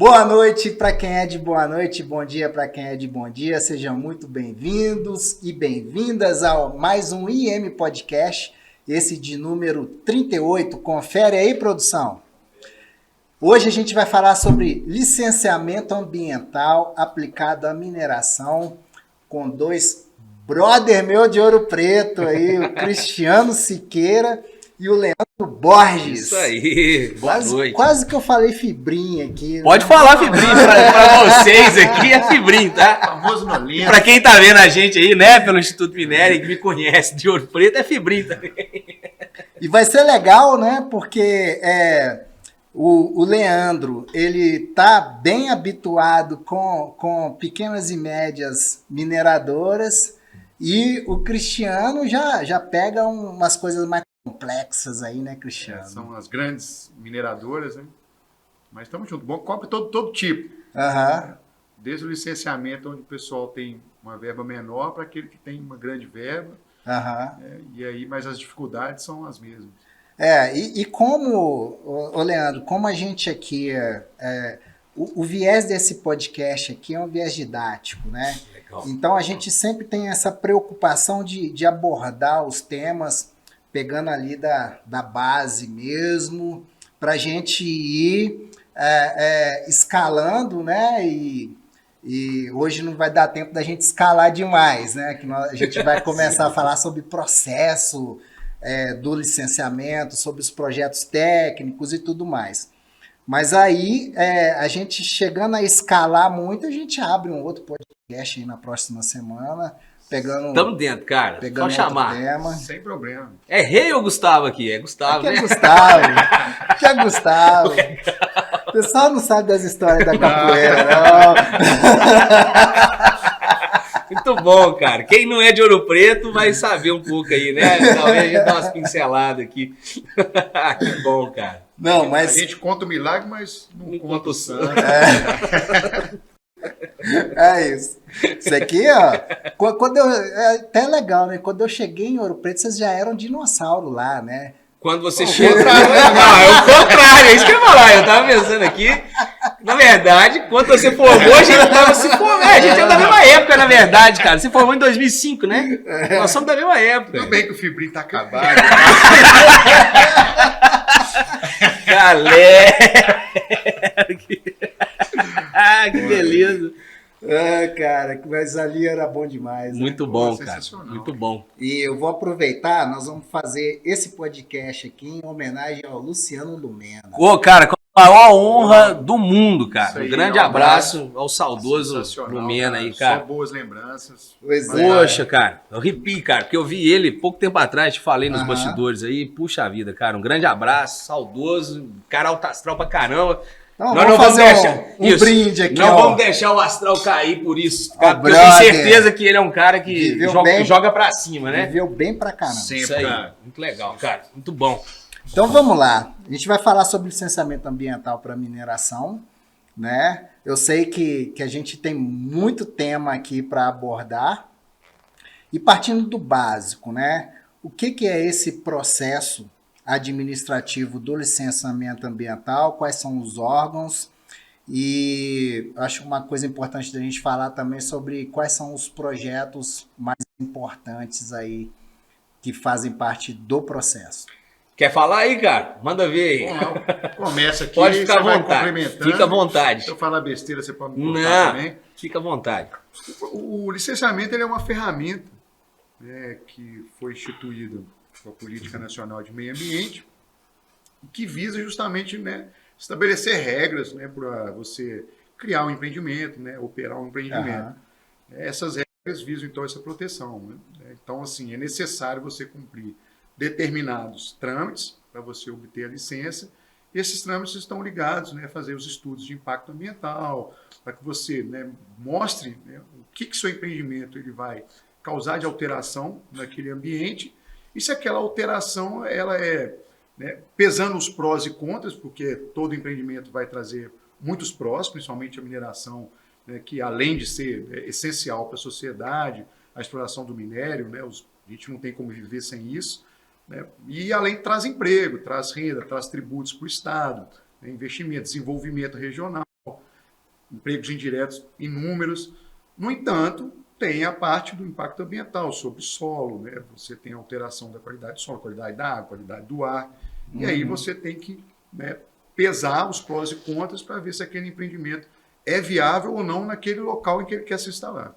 Boa noite para quem é de boa noite, bom dia para quem é de bom dia. Sejam muito bem-vindos e bem-vindas ao mais um IM Podcast, esse de número 38. Confere aí, produção. Hoje a gente vai falar sobre licenciamento ambiental aplicado à mineração com dois brother meu de Ouro Preto aí, o Cristiano Siqueira e o Leandro Borges. Isso aí, boa noite. Quase que eu falei fibrinha aqui. Pode falar fibrinha pra vocês aqui, é fibrinha, tá? Famoso Nolinha. Pra quem tá vendo a gente aí, né, pelo Instituto Minério, que me conhece de Ouro Preto, é fibrinha também. E vai ser legal, né, porque o Leandro, ele tá bem habituado com pequenas e médias mineradoras e o Cristiano já pega umas coisas mais complexas aí, né, Cristiano? São as grandes mineradoras, né? Mas estamos juntos. Bom, cobre todo tipo. Aham. Desde o licenciamento, onde o pessoal tem uma verba menor, para aquele que tem uma grande verba. Aham. E aí, mas as dificuldades são as mesmas. E como, ô Leandro, como a gente aqui, o viés desse podcast aqui é um viés didático, né? Legal. Então a gente sempre tem essa preocupação de abordar os temas pegando ali da base mesmo, para a gente ir escalando, né? E hoje não vai dar tempo da gente escalar demais, né? Que a gente vai começar a falar sobre processo do licenciamento, sobre os projetos técnicos e tudo mais. Mas aí, a gente chegando a escalar muito, a gente abre um outro podcast aí na próxima semana, pegando... Tamo dentro, cara. Pegando Só chamar. tema. Sem problema. É Rei ou Gustavo aqui? É Gustavo, Aqui né? é Gustavo. Aqui é Gustavo. O pessoal não sabe das histórias da capoeira, não. Muito bom, cara. Quem não é de Ouro Preto vai saber um pouco aí, né? Talvez a gente dá umas pinceladas aqui. Que bom, cara. Não, mas... A gente conta o milagre, mas não conta o santo. É isso. Isso aqui, ó. É até legal, né? Quando eu cheguei em Ouro Preto, vocês já eram dinossauro lá, né? Quando você chega... Não, é o contrário, é isso que eu ia falar. Eu tava pensando aqui, na verdade, quando você formou, a gente tava se formando. A gente é da mesma época, na verdade, cara. Você formou em 2005, né? Nós somos da mesma época. Tudo bem que o Fibrinho tá acabado. Galera! Que beleza! Cara, mas ali era bom demais. Né? Muito bom, cara. Sensacional. Muito bom. E eu vou aproveitar, nós vamos fazer esse podcast aqui em homenagem ao Luciano Lumena. Ô, cara, com a maior honra do mundo, cara. Isso aí, Um grande um abraço ao saudoso Sensacional, Lumena aí, Só cara. boas lembranças. Pois é. Poxa, cara, eu arrepio, cara, porque eu vi ele pouco tempo atrás, te falei nos Aham. bastidores aí. Puxa vida, cara, um grande abraço, saudoso, cara alto astral pra caramba. Então, Nós vamos não fazer um isso. brinde aqui, Não ó. vamos deixar o astral cair por isso, Ó, cara, porque eu tenho brother. certeza que ele é um cara que Viveu joga, bem. joga pra cima, né? Viveu bem pra caramba. Sempre, Isso aí, cara. muito legal, cara, muito bom. Então vamos lá. A gente vai falar sobre licenciamento ambiental para mineração, né? Eu sei que a gente tem muito tema aqui para abordar. E partindo do básico, né? O que é esse processo administrativo do licenciamento ambiental? Quais são os órgãos? E acho uma coisa importante da gente falar também sobre quais são os projetos mais importantes aí que fazem parte do processo. Quer falar aí, cara? Manda ver aí. Bom, começa aqui, Pode ficar você à vai vontade. complementando. Fica à vontade. Se eu falar besteira, você pode me cortar Não, também. fica à vontade. O licenciamento ele é uma ferramenta, né, que foi instituída pela Política Nacional de Meio Ambiente, que visa justamente, né, estabelecer regras, né, para você criar um empreendimento, né, operar um empreendimento. Aham. Essas regras visam, então, essa proteção. Né? Então, assim, é necessário você cumprir determinados trâmites para você obter a licença. E esses trâmites estão ligados, né, a fazer os estudos de impacto ambiental, para que você, né, mostre, né, o que seu empreendimento ele vai causar de alteração naquele ambiente e se aquela alteração ela é, né, pesando os prós e contras, porque todo empreendimento vai trazer muitos prós, principalmente a mineração, né, que além de ser essencial para a sociedade, a exploração do minério, né, a gente não tem como viver sem isso, né, e além traz emprego, traz renda, traz tributos para o Estado, né, investimento, desenvolvimento regional. empregos indiretos inúmeros. No entanto, tem a parte do impacto ambiental sobre solo, né? Você tem a alteração da qualidade do solo, qualidade da água, qualidade do ar. E aí você tem que, né, pesar os prós e contras para ver se aquele empreendimento é viável ou não naquele local em que ele quer se instalar.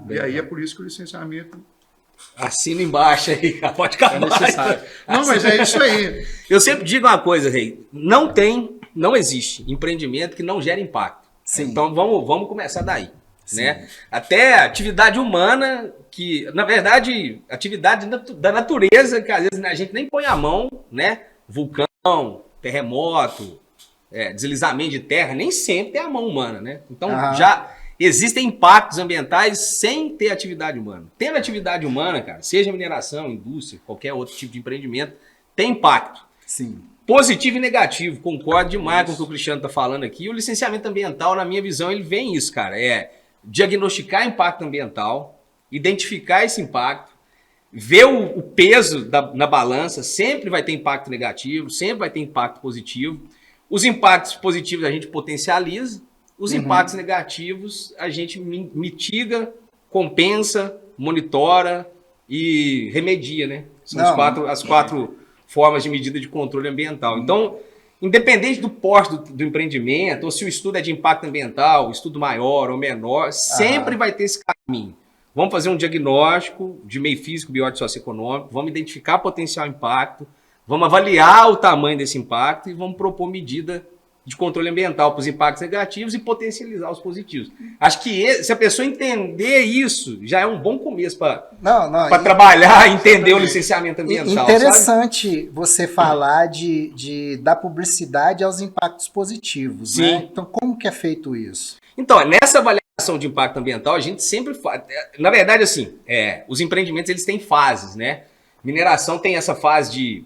E aí é por isso que o licenciamento Assina embaixo aí, pode acabar. é necessário. Não, mas é isso aí. Eu sempre digo uma coisa, Rei, não existe empreendimento que não gere impacto. Sim. Então vamos começar daí. Né? Até atividade humana, que na verdade, atividade da natureza, que às vezes a gente nem põe a mão, né? Vulcão, terremoto, deslizamento de terra, nem sempre tem a mão humana, né? Então já existem impactos ambientais sem ter atividade humana. Tendo atividade humana, cara, seja mineração, indústria, qualquer outro tipo de empreendimento, tem impacto. Sim. Positivo e negativo, concordo demais com o que o Cristiano está falando aqui. O licenciamento ambiental, na minha visão, ele vem isso, cara, diagnosticar impacto ambiental, identificar esse impacto, ver o peso na balança, sempre vai ter impacto negativo, sempre vai ter impacto positivo. Os impactos positivos a gente potencializa, os impactos negativos a gente mitiga, compensa, monitora e remedia, né? São as quatro formas de medida de controle ambiental. Então, independente do porte do empreendimento, ou se o estudo é de impacto ambiental, estudo maior ou menor, sempre vai ter esse caminho. Vamos fazer um diagnóstico de meio físico, biótico, socioeconômico, vamos identificar potencial impacto, vamos avaliar o tamanho desse impacto e vamos propor medida de controle ambiental para os impactos negativos e potencializar os positivos. Acho que se a pessoa entender isso, já é um bom começo para trabalhar e entender o licenciamento ambiental. Interessante, sabe? Você Sim. falar da publicidade aos impactos positivos. Sim. Né? Então, como que é feito isso? Então, nessa avaliação de impacto ambiental, a gente sempre faz... Na verdade, assim, os empreendimentos eles têm fases, né? Mineração tem essa fase de...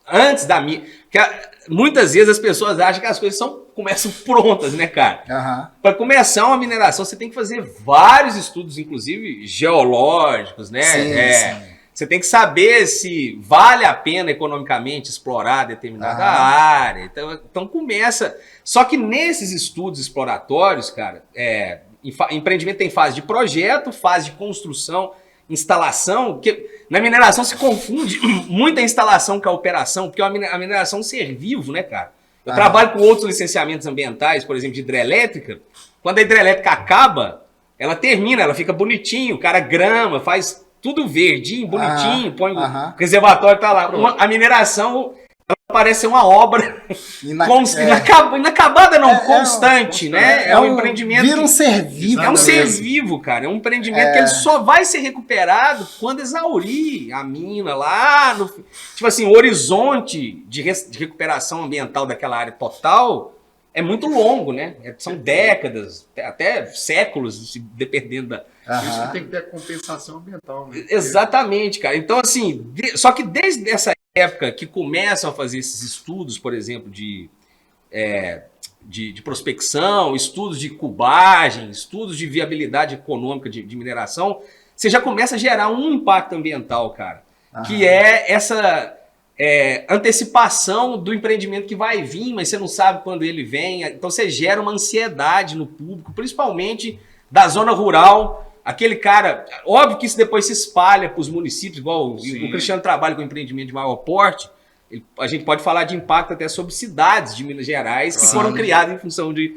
Antes da minha... Muitas vezes as pessoas acham que as coisas começam prontas, né, cara? Para começar uma mineração, você tem que fazer vários estudos, inclusive geológicos, né? Sim. Você tem que saber se vale a pena economicamente explorar determinada área. Então começa... Só que nesses estudos exploratórios, cara, empreendimento tem fase de projeto, fase de construção, instalação, que na mineração se confunde muito a instalação com a operação, porque a mineração é um ser vivo, né, cara? Eu trabalho com outros licenciamentos ambientais, por exemplo, de hidrelétrica. Quando a hidrelétrica acaba, ela termina, ela fica bonitinho, o cara grama, faz tudo verdinho, bonitinho, põe o reservatório, tá lá. A mineração... Ela parece ser uma obra inacabada, não, constante, né? É um empreendimento. Vira um ser vivo. É um ser vivo, cara. É um empreendimento que ele só vai ser recuperado quando exaurir a mina lá. Tipo assim, o horizonte de recuperação ambiental daquela área total é muito longo, né? São décadas, até séculos, dependendo da. Isso que tem que ter a compensação ambiental, né? Exatamente, cara. Então, assim, só que desde essa época que começam a fazer esses estudos, por exemplo, de prospecção, estudos de cubagem, estudos de viabilidade econômica de mineração, você já começa a gerar um impacto ambiental, cara, que é essa antecipação do empreendimento que vai vir, mas você não sabe quando ele vem. Então você gera uma ansiedade no público, principalmente da zona rural. Aquele cara, óbvio que isso depois se espalha para os municípios, igual o Cristiano trabalha com empreendimento de maior porte, a gente pode falar de impacto até sobre cidades de Minas Gerais que foram criadas em função de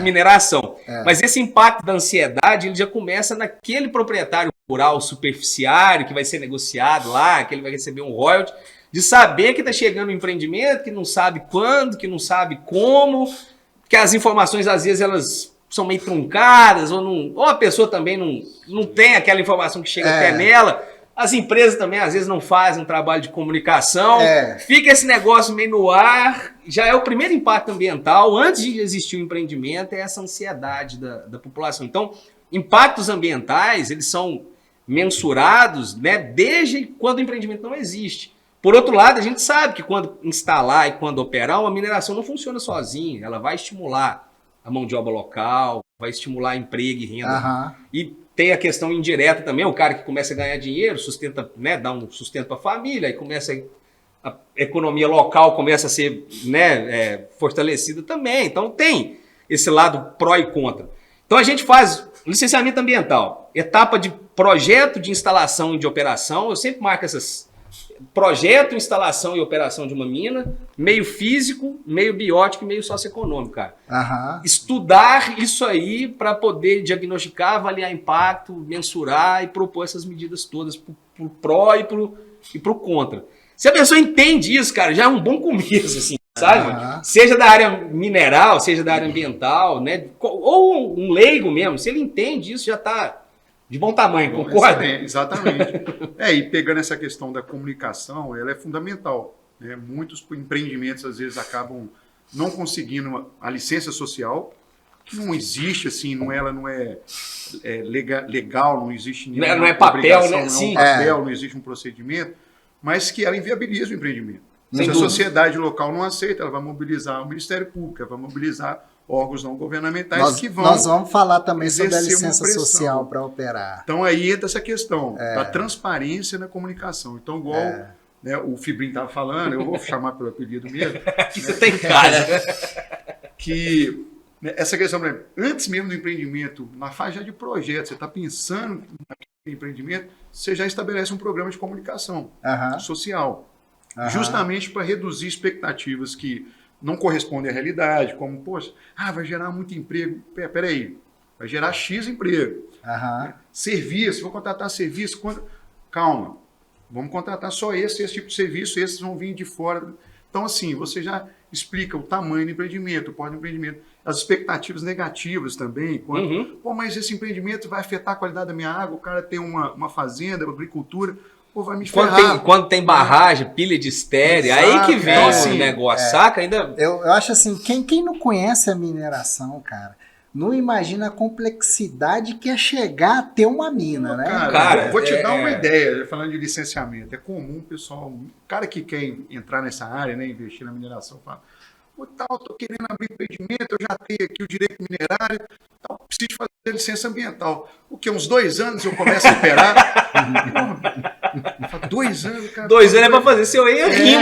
mineração. Mas esse impacto da ansiedade, ele já começa naquele proprietário rural superficiário que vai ser negociado lá, que ele vai receber um royalty, de saber que está chegando um empreendimento, que não sabe quando, que não sabe como, que as informações às vezes elas são meio truncadas, ou a pessoa também não tem aquela informação que chega até nela. As empresas também às vezes não fazem um trabalho de comunicação, fica esse negócio meio no ar. Já é o primeiro impacto ambiental, antes de existir o empreendimento, é essa ansiedade da população. Então, impactos ambientais, eles são mensurados, né, desde quando o empreendimento não existe. Por outro lado, a gente sabe que quando instalar e quando operar, uma mineração não funciona sozinha, ela vai estimular a mão de obra local, vai estimular emprego e renda. E tem a questão indireta também, o cara que começa a ganhar dinheiro, sustenta, né, dá um sustento para a família, aí começa a economia local começa a ser, né, fortalecida também. Então tem esse lado pró e contra. Então a gente faz licenciamento ambiental, etapa de projeto de instalação e de operação, eu sempre marco essas projeto, instalação e operação de uma mina, meio físico, meio biótico e meio socioeconômico, cara. Aham. Estudar isso aí para poder diagnosticar, avaliar impacto, mensurar e propor essas medidas todas pro pró e pro contra. Se a pessoa entende isso, cara, já é um bom começo, assim, sabe? Aham. Seja da área mineral, seja da área ambiental, né? Ou um leigo mesmo, se ele entende isso, já está de bom tamanho, Bom, concorda? exatamente. E pegando essa questão da comunicação, ela é fundamental, né? Muitos empreendimentos, às vezes, acabam não conseguindo a licença social, que não existe, assim, ela não é, legal, não existe nenhuma Não é papel, obrigação, né? não é um Sim. papel, não existe um procedimento, mas que ela inviabiliza o empreendimento. Sem Se a dúvida. sociedade local não aceita, ela vai mobilizar o Ministério Público, ela vai mobilizar órgãos não governamentais que vão... Nós vamos falar também sobre a exercer uma licença pressão. social para operar. Então aí entra essa questão da transparência na comunicação. Então, igual né, o Fibrin estava falando, eu vou chamar pelo apelido mesmo, Que você tem em casa. que né, essa questão, por exemplo, antes mesmo do empreendimento, na fase já de projeto, você está pensando naquele empreendimento, você já estabelece um programa de comunicação Aham. social, Aham. justamente para reduzir expectativas que não correspondem à realidade, como, poxa, vai gerar muito emprego. Peraí, vai gerar X emprego. Aham. Serviço, vou contratar serviço. Calma, vamos contratar só esse tipo de serviço, esses vão vir de fora. Então, assim, você já explica o tamanho do empreendimento, o porte do empreendimento, as expectativas negativas também. Quando, mas esse empreendimento vai afetar a qualidade da minha água, o cara tem uma fazenda, uma agricultura, vai me ferrar. Quando tem barragem, pilha de estéreo, Exato. aí que vem Então, o assim, negócio, saca? Ainda... Eu acho assim, quem não conhece a mineração, cara, não imagina a complexidade que é chegar a ter uma mina, né? Cara, vou te dar uma ideia, falando de licenciamento. É comum, pessoal, o cara que quer entrar nessa área, né, investir na mineração, fala, estou querendo abrir empreendimento, eu já tenho aqui o direito minerário, preciso fazer licença ambiental. O que, uns 2 anos eu começo a operar? 2 anos, cara. 2 anos é para fazer seu errinho.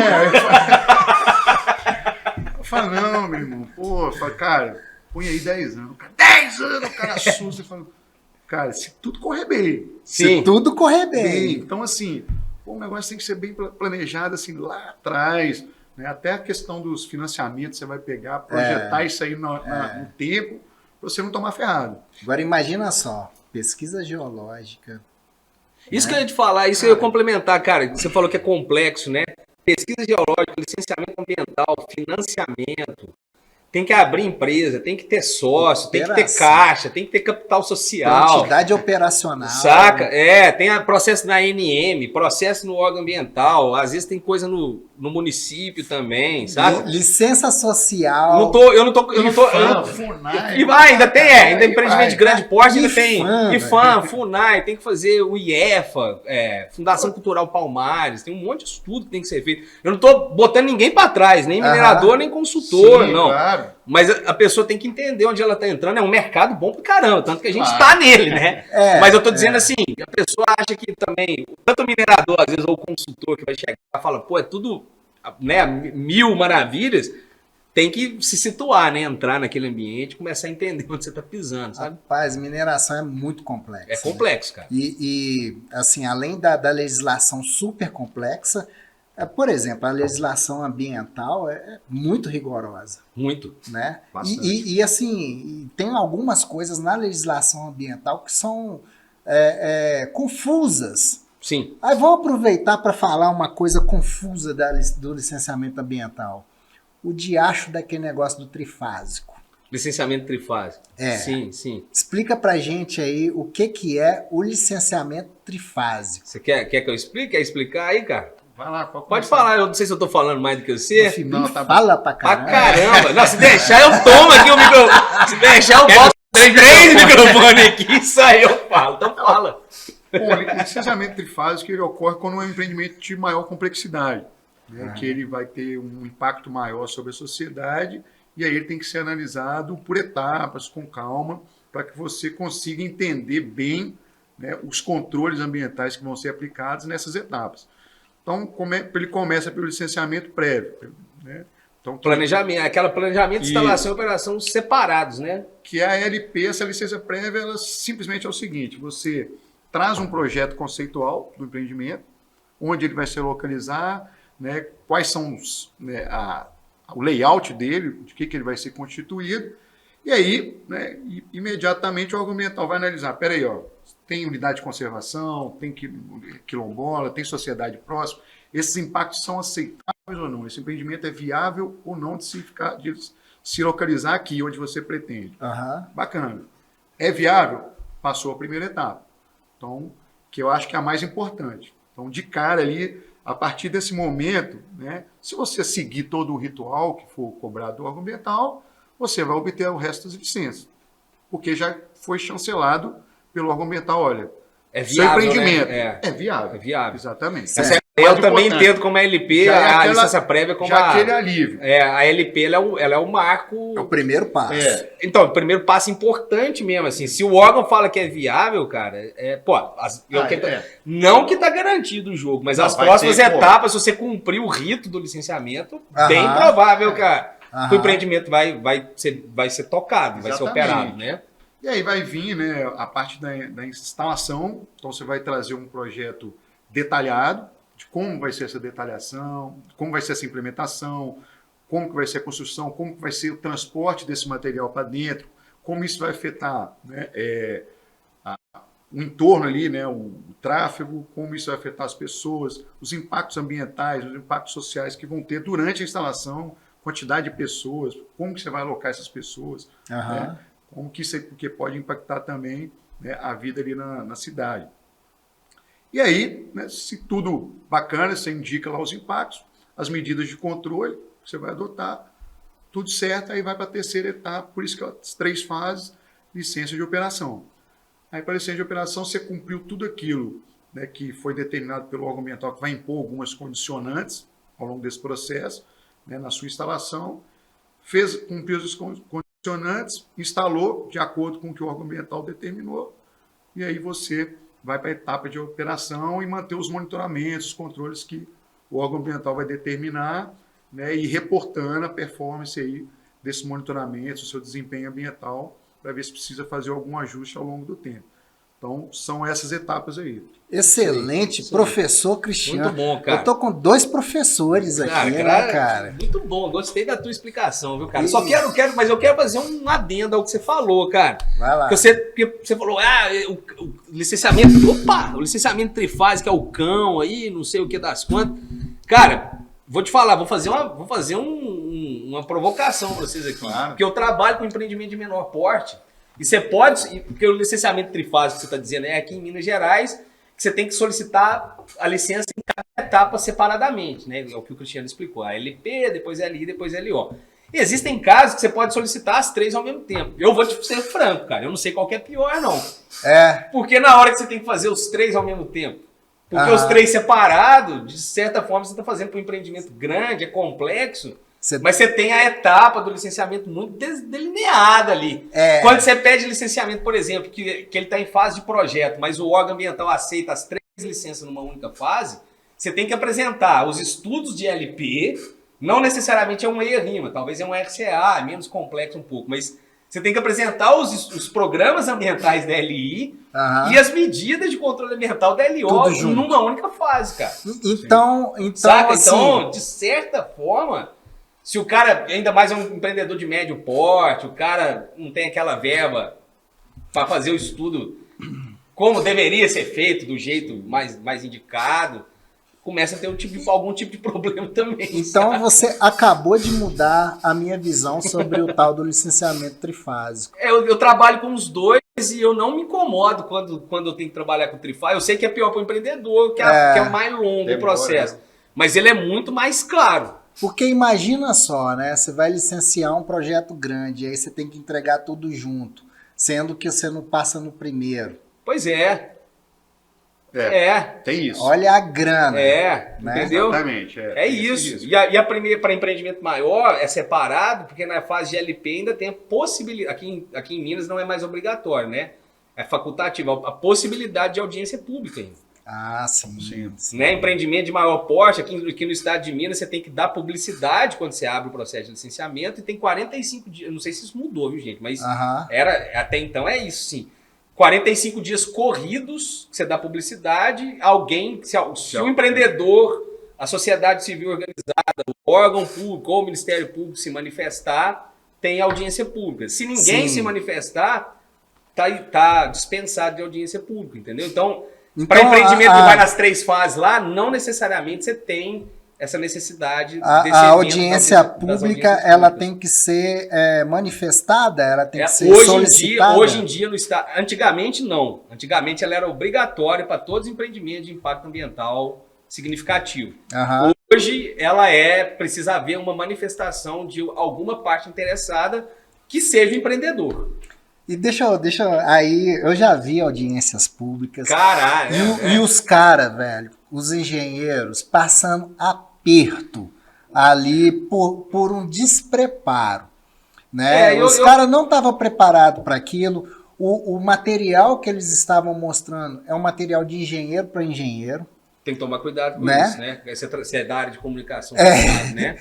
Eu falo, não, meu irmão, cara, põe aí 10 anos. 10 anos, o cara assusta. Eu falo, cara, se tudo correr bem. Sim. Se tudo correr bem. Então, assim, o negócio tem que ser bem planejado, assim, lá atrás, né? Até a questão dos financiamentos, você vai pegar, projetar isso aí no tempo, para você não tomar ferrado. Agora imagina só, pesquisa geológica. Isso que eu ia te falar, isso eu ia complementar, cara. Você falou que é complexo, né? Pesquisa geológica, licenciamento ambiental, financiamento. Tem que abrir empresa, tem que ter sócio, tem que ter caixa, tem que ter capital social. Quantidade operacional. Saca? Tem processo na ANM, processo no órgão ambiental, às vezes tem coisa no município também, sabe? Licença social. Eu não tô. E vai, ainda tem, ainda empreendimento de grande porte, ainda tem IFAM, FUNAI, tem que fazer o IEFA, Fundação Cultural Palmares, tem um monte de estudo que tem que ser feito. Eu não tô botando ninguém para trás, nem minerador, nem consultor, não. Claro. Mas a pessoa tem que entender onde ela está entrando. É um mercado bom pra caramba, tanto que a gente está nele, né? Mas eu tô dizendo assim, a pessoa acha que também, tanto o minerador, às vezes, ou o consultor que vai chegar e fala, é tudo, né, 1000 maravilhas, tem que se situar, né? Entrar naquele ambiente e começar a entender onde você está pisando, sabe? Rapaz, mineração é muito complexa. É complexo, cara. E assim, além da legislação super complexa, por exemplo, a legislação ambiental é muito rigorosa. Muito. Né? Bastante. E assim, tem algumas coisas na legislação ambiental que são confusas. Sim. Aí vamos aproveitar para falar uma coisa confusa do licenciamento ambiental. O diacho daquele negócio do trifásico. Licenciamento trifásico. Sim, sim. Explica pra gente aí o que é o licenciamento trifásico. Você quer que eu explique? Quer explicar aí, cara? Vai lá, pode falar, eu não sei se eu tô falando mais do que você. Não, fala pra caramba. Pra caramba. Não, se deixar eu tomo aqui o microfone. Se deixar eu boto 3 microfones aqui e sai eu falo. Então fala. Bom, o licenciamento trifásico ele ocorre quando é um empreendimento de maior complexidade, né, que ele vai ter um impacto maior sobre a sociedade e aí ele tem que ser analisado por etapas, com calma, para que você consiga entender bem, né, os controles ambientais que vão ser aplicados nessas etapas. Então, ele começa pelo licenciamento prévio, né? Então, Planejamento, aquela planejamento, instalação e operação separados, né? que a LP, essa licença prévia, ela simplesmente é o seguinte: você traz um projeto conceitual do empreendimento, onde ele vai se localizar, né, quais são o layout dele, de que ele vai ser constituído, e aí, né, imediatamente o órgão ambiental vai analisar, peraí, ó, tem unidade de conservação, tem quilombola, tem sociedade próxima, esses impactos são aceitáveis ou não? Esse empreendimento é viável ou não de se localizar aqui, onde você pretende? Aham. Bacana. É viável? Passou a primeira etapa. Então, que eu acho que é a mais importante. Então, de cara ali, a partir desse momento, né, se você seguir todo o ritual que for cobrado do órgão ambiental, você vai obter o resto das licenças. Porque já foi chancelado pelo órgão ambiental, olha, É seu viável, empreendimento né? é viável. É viável. Exatamente. Eu também entendo como a LP, Já é a aquela- licença prévia, como Já aquele alívio. a LP ela é o marco. É o primeiro passo. Então, o primeiro passo importante mesmo, assim. Se o órgão fala que é viável, cara, não que tá garantido o jogo, mas Não, as vai próximas ter, pô. etapas, se você cumprir o rito do licenciamento, Aham. bem provável, cara, Aham. que o empreendimento vai ser tocado, vai ser Exatamente. operado, né? E aí vai vir, né, a parte da instalação. Então você vai trazer um projeto detalhado de como vai ser essa detalhação, como vai ser essa implementação, como que vai ser a construção, como que vai ser o transporte desse material para dentro, como isso vai afetar, né, o entorno ali, né, o tráfego, como isso vai afetar as pessoas, os impactos ambientais, os impactos sociais que vão ter durante a instalação, quantidade de pessoas, como que você vai alocar essas pessoas, Aham. né? Como que isso, porque pode impactar também, né, a vida ali na cidade. E aí, né, se tudo bacana, você indica lá os impactos, as medidas de controle que você vai adotar, tudo certo, aí vai para a terceira etapa, por isso que as 3 fases, licença de operação. Aí para a licença de operação você cumpriu tudo aquilo, né, que foi determinado pelo órgão ambiental, que vai impor algumas condicionantes ao longo desse processo, né, na sua instalação, cumpriu as condicionantes, instalou de acordo com o que o órgão ambiental determinou, e aí você vai para a etapa de operação e manter os monitoramentos, os controles que o órgão ambiental vai determinar, né, e reportando a performance aí desse monitoramento, o seu desempenho ambiental, para ver se precisa fazer algum ajuste ao longo do tempo. Então, são essas etapas aí. Excelente, professor Cristiano. Muito bom, cara. Eu tô com 2 professores aqui, né, cara? Muito bom, gostei da tua explicação, viu, cara? Só quero, mas eu quero fazer um adendo ao que você falou, cara. Vai lá. Porque você falou, o licenciamento, o licenciamento trifásico é o cão aí, não sei o que das quantas. Cara, vou te falar, vou fazer uma provocação pra vocês aqui. Claro. Porque eu trabalho com empreendimento de menor porte. E você pode, porque o licenciamento trifásico que você está dizendo é aqui em Minas Gerais, que você tem que solicitar a licença em cada etapa separadamente, né? É o que o Cristiano explicou. A LP, depois LI, depois LO. E existem casos que você pode solicitar as 3 ao mesmo tempo. Eu vou te ser franco, cara. Eu não sei qual que é pior, não. Porque na hora que você tem que fazer os 3 ao mesmo tempo, porque os 3 separados, de certa forma, você está fazendo para um empreendimento grande, é complexo, mas você tem a etapa do licenciamento muito delineada ali. Quando você pede licenciamento, por exemplo, que ele está em fase de projeto, mas o órgão ambiental aceita as 3 licenças numa única fase, você tem que apresentar os estudos de LP, não necessariamente é um EIA-RIMA, talvez é um RCA, é menos complexo um pouco, mas você tem que apresentar os programas ambientais da LI e as medidas de controle ambiental da LO numa única fase, cara. Então, saca? assim, Então, de certa forma, se o cara, ainda mais é um empreendedor de médio porte, o cara não tem aquela verba para fazer o estudo como deveria ser feito, do jeito mais indicado, começa a ter algum tipo de problema também. Então sabe? você acabou de mudar a minha visão sobre o tal do licenciamento trifásico. Eu trabalho com os dois e eu não me incomodo quando eu tenho que trabalhar com trifásico. Eu sei que é pior para o empreendedor, que é mais longo o processo. Mas ele é muito mais claro. Porque imagina só, né? Você vai licenciar um projeto grande, aí você tem que entregar tudo junto, sendo que você não passa no primeiro. Pois é. Tem isso. Olha a grana. Né? Entendeu? Exatamente. É isso. E a primeira, para empreendimento maior, é separado, porque na fase de LP ainda tem a possibilidade, aqui em Minas não é mais obrigatório, né? É facultativo, a possibilidade de audiência pública ainda. Ah, sim. Né? Empreendimento de maior porte, aqui no estado de Minas, você tem que dar publicidade quando você abre o processo de licenciamento e tem 45 dias, eu não sei se isso mudou, viu, gente, mas até então é isso, sim. 45 dias corridos que você dá publicidade, se o empreendedor, a sociedade civil organizada, o órgão público ou o Ministério Público se manifestar, tem audiência pública. Se ninguém se manifestar, tá dispensado de audiência pública, entendeu? Então para empreendimento que vai nas 3 fases lá, não necessariamente você tem essa necessidade desse a audiência pública, ela tem que ser manifestada, ela tem que ser solicitada. Hoje em dia, no estado, antigamente não. Antigamente ela era obrigatória para todos os empreendimentos de impacto ambiental significativo. Hoje ela precisa haver uma manifestação de alguma parte interessada que seja o empreendedor. E deixa aí, eu já vi audiências públicas. Caralho! E os caras, velho, os engenheiros, passando aperto ali por um despreparo. Né? Os caras não estavam preparados para aquilo. O material que eles estavam mostrando é um material de engenheiro para engenheiro. Tem que tomar cuidado com isso, né? Você é da área de comunicação, né?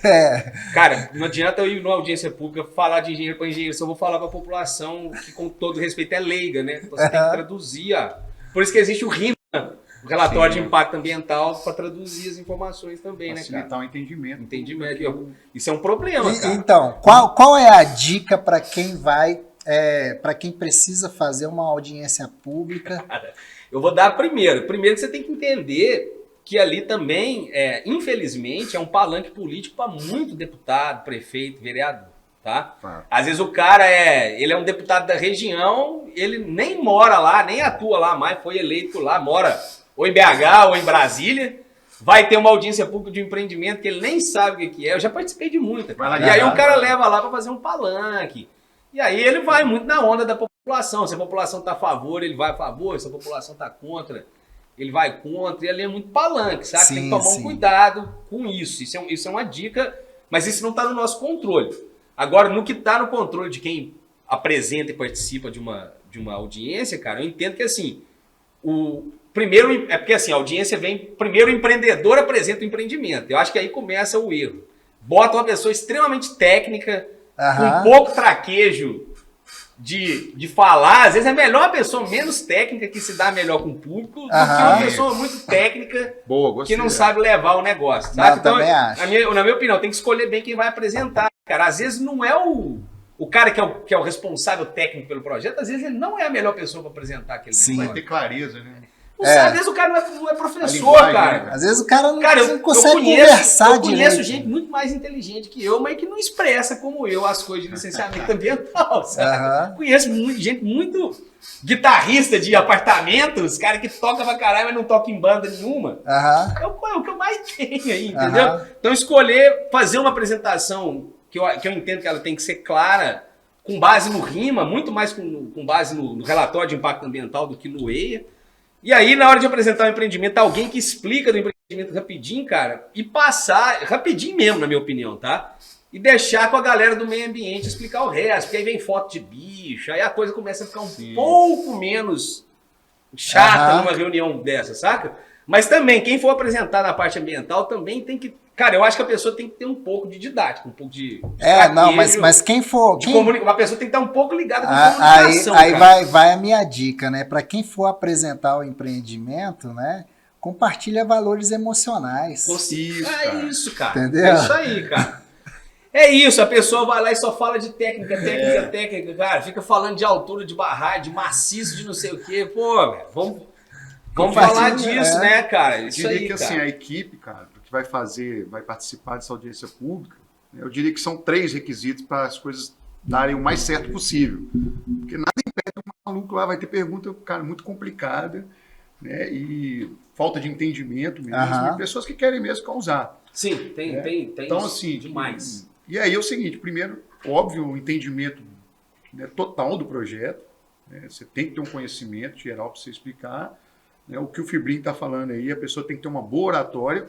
Cara, não adianta eu ir numa audiência pública falar de engenheiro para engenheiro, só vou falar para a população que, com todo respeito, é leiga, né? Então, você tem que traduzir. Por isso que existe o RIMA, o Relatório de Impacto Ambiental, para traduzir as informações também, né, cara? Facilitar o entendimento. Isso é um problema, cara. Então, qual é a dica para quem para quem precisa fazer uma audiência pública? Eu vou dar primeiro. Primeiro que você tem que entender que ali também, infelizmente, é um palanque político para muito deputado, prefeito, vereador, tá? Às vezes o cara ele é um deputado da região, ele nem mora lá, nem atua lá mais, foi eleito lá, mora ou em BH ou em Brasília, vai ter uma audiência pública de um empreendimento que ele nem sabe o que é. Eu já participei de muita. E aí o cara leva lá para fazer um palanque. E aí ele vai muito na onda da população. Se a população está a favor, ele vai a favor. Se a população está contra, ele vai contra. E ali é muito palanque, sabe? Tem que tomar um cuidado com isso. Isso é uma dica, mas isso não está no nosso controle. Agora, no que está no controle de quem apresenta e participa de uma audiência, cara, eu entendo que assim, primeiro, porque assim, a audiência vem, primeiro o empreendedor apresenta o empreendimento. Eu acho que aí começa o erro. Bota uma pessoa extremamente técnica, com pouco traquejo de falar. Às vezes é melhor uma pessoa menos técnica que se dá melhor com o público do que uma pessoa muito técnica que não sabe levar o negócio. Sabe? Então, na minha opinião, tem que escolher bem quem vai apresentar. Cara, às vezes não é o cara que é o responsável técnico pelo projeto, às vezes ele não é a melhor pessoa para apresentar aquele negócio. Vai ter clareza, né? Às vezes o cara não é professor, cara. Às vezes o cara não consegue conversar direito. Eu conheço gente muito mais inteligente que eu, mas que não expressa como eu as coisas de licenciamento ambiental, sabe? Conheço gente muito guitarrista de apartamentos, cara que toca pra caralho, mas não toca em banda nenhuma. É o que eu mais tenho aí, entendeu? Então escolher fazer uma apresentação que eu entendo que ela tem que ser clara, com base no RIMA, muito mais com base no relatório de impacto ambiental do que no EIA. E aí, na hora de apresentar o empreendimento, alguém que explica do empreendimento rapidinho, cara, e passar, rapidinho mesmo, na minha opinião, tá? E deixar com a galera do meio ambiente explicar o resto, porque aí vem foto de bicho, aí a coisa começa a ficar um pouco menos chata numa reunião dessa, saca? Mas também, quem for apresentar na parte ambiental também tem que... Cara, eu acho que a pessoa tem que ter um pouco de didática, um pouco de mas quem for... Uma pessoa tem que estar um pouco ligada com a comunicação, aí vai a minha dica, né? Para quem for apresentar o empreendimento, né? Compartilha valores emocionais. Isso, cara. Entendeu? É isso aí, cara. É isso, a pessoa vai lá e só fala de técnica, cara. Fica falando de altura de barragem, de maciço, de não sei o quê. Pô, velho, vamos falar disso, né, cara? Isso aí, que assim, a equipe, cara, que vai participar dessa audiência pública, eu diria que são 3 requisitos para as coisas darem o mais certo possível. Porque nada impede que o maluco lá vai ter pergunta, cara, muito complicada, né? E falta de entendimento mesmo, e pessoas que querem mesmo causar. Sim, tem então, assim, demais. E aí é o seguinte, primeiro, óbvio, o entendimento, né, total do projeto, né? Você tem que ter um conhecimento geral para você explicar, né? O que o Fibrin está falando aí, a pessoa tem que ter uma boa oratória,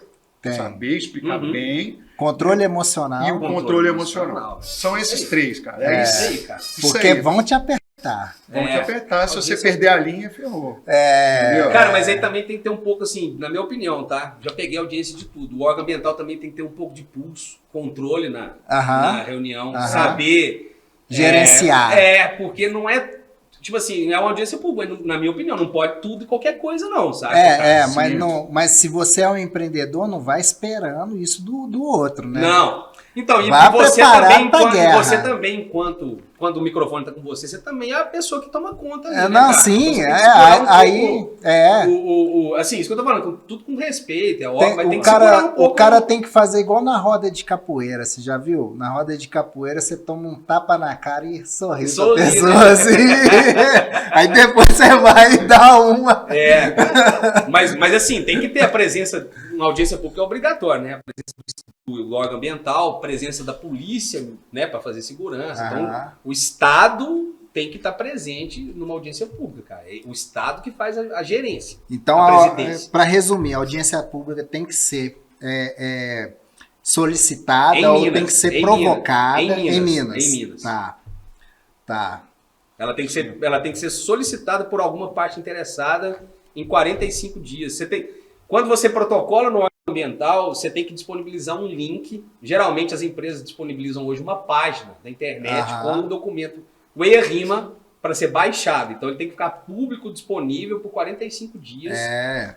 saber explicar bem. Controle emocional. E o controle emocional. São esses 3, cara. Porque vão te apertar. apertar. Vão te apertar, se você perder a linha, ferrou. É. Cara, mas aí também tem que ter um pouco, assim, na minha opinião, tá? Já peguei audiência de tudo. O órgão ambiental também tem que ter um pouco de pulso, controle na reunião, saber... Gerenciar. Porque não é... Tipo assim, é uma audiência pública, na minha opinião, não pode tudo e qualquer coisa não, sabe? Mas se você é um empreendedor, não vai esperando isso do outro, né? Não. Então, e Vai você também, enquanto quando o microfone tá com você, você também é a pessoa que toma conta. Ali, não, né, sim, assim, isso que eu tô falando, tudo com respeito, vai ter que cara, segurar um pouco. o cara tem que fazer igual na roda de capoeira, você já viu? Na roda de capoeira, você toma um tapa na cara e sorri pra pessoa, né? Assim. Aí depois você vai e dá uma. Mas assim, tem que ter a presença, uma audiência pública é obrigatória, né? A presença do órgão ambiental, presença da polícia, né, para fazer segurança. Então, o Estado tem que estar presente numa audiência pública, cara. É o Estado que faz a gerência. Então, para resumir, a audiência pública tem que ser solicitada ou tem que ser provocada em Minas. Em Minas. Tá. Ela tem que ser solicitada por alguma parte interessada em 45 dias. Quando você protocola no órgão ambiental, você tem que disponibilizar um link. Geralmente as empresas disponibilizam hoje uma página da internet com um documento, o EIA-RIMA, para ser baixado. Então ele tem que ficar público disponível por 45 dias.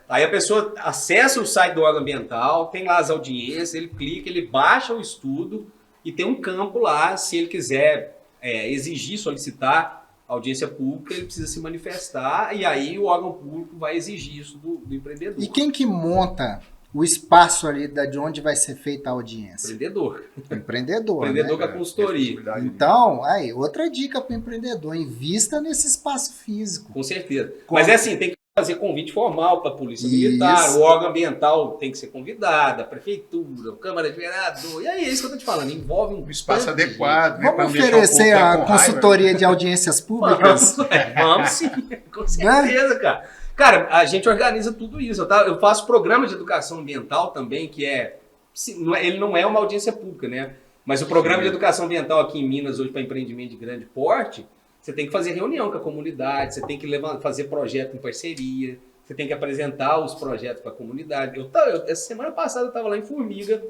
Aí a pessoa acessa o site do órgão ambiental, tem lá as audiências, ele clica, ele baixa o estudo e tem um campo lá, se ele quiser exigir, solicitar audiência pública, ele precisa se manifestar e aí o órgão público vai exigir isso do empreendedor. E quem que monta o espaço ali de onde vai ser feita a audiência? Empreendedor. Empreendedor, né? Com a consultoria. Então, aí, outra dica para o empreendedor, invista nesse espaço físico. Com certeza. Mas é assim, tem que fazer convite formal para a Polícia Militar, o órgão ambiental tem que ser convidado, a Prefeitura, a Câmara de Vereador, e aí é isso que eu estou te falando, envolve um espaço adequado. Vamos oferecer a consultoria de audiências públicas? Vamos sim, com certeza, cara. Cara, a gente organiza tudo isso. Eu faço programa de educação ambiental também, que ele não é uma audiência pública, né? Mas o programa de educação ambiental aqui em Minas, hoje para empreendimento de grande porte, você tem que fazer reunião com a comunidade, você tem que fazer projeto em parceria, você tem que apresentar os projetos para a comunidade. Essa semana passada eu estava lá em Formiga,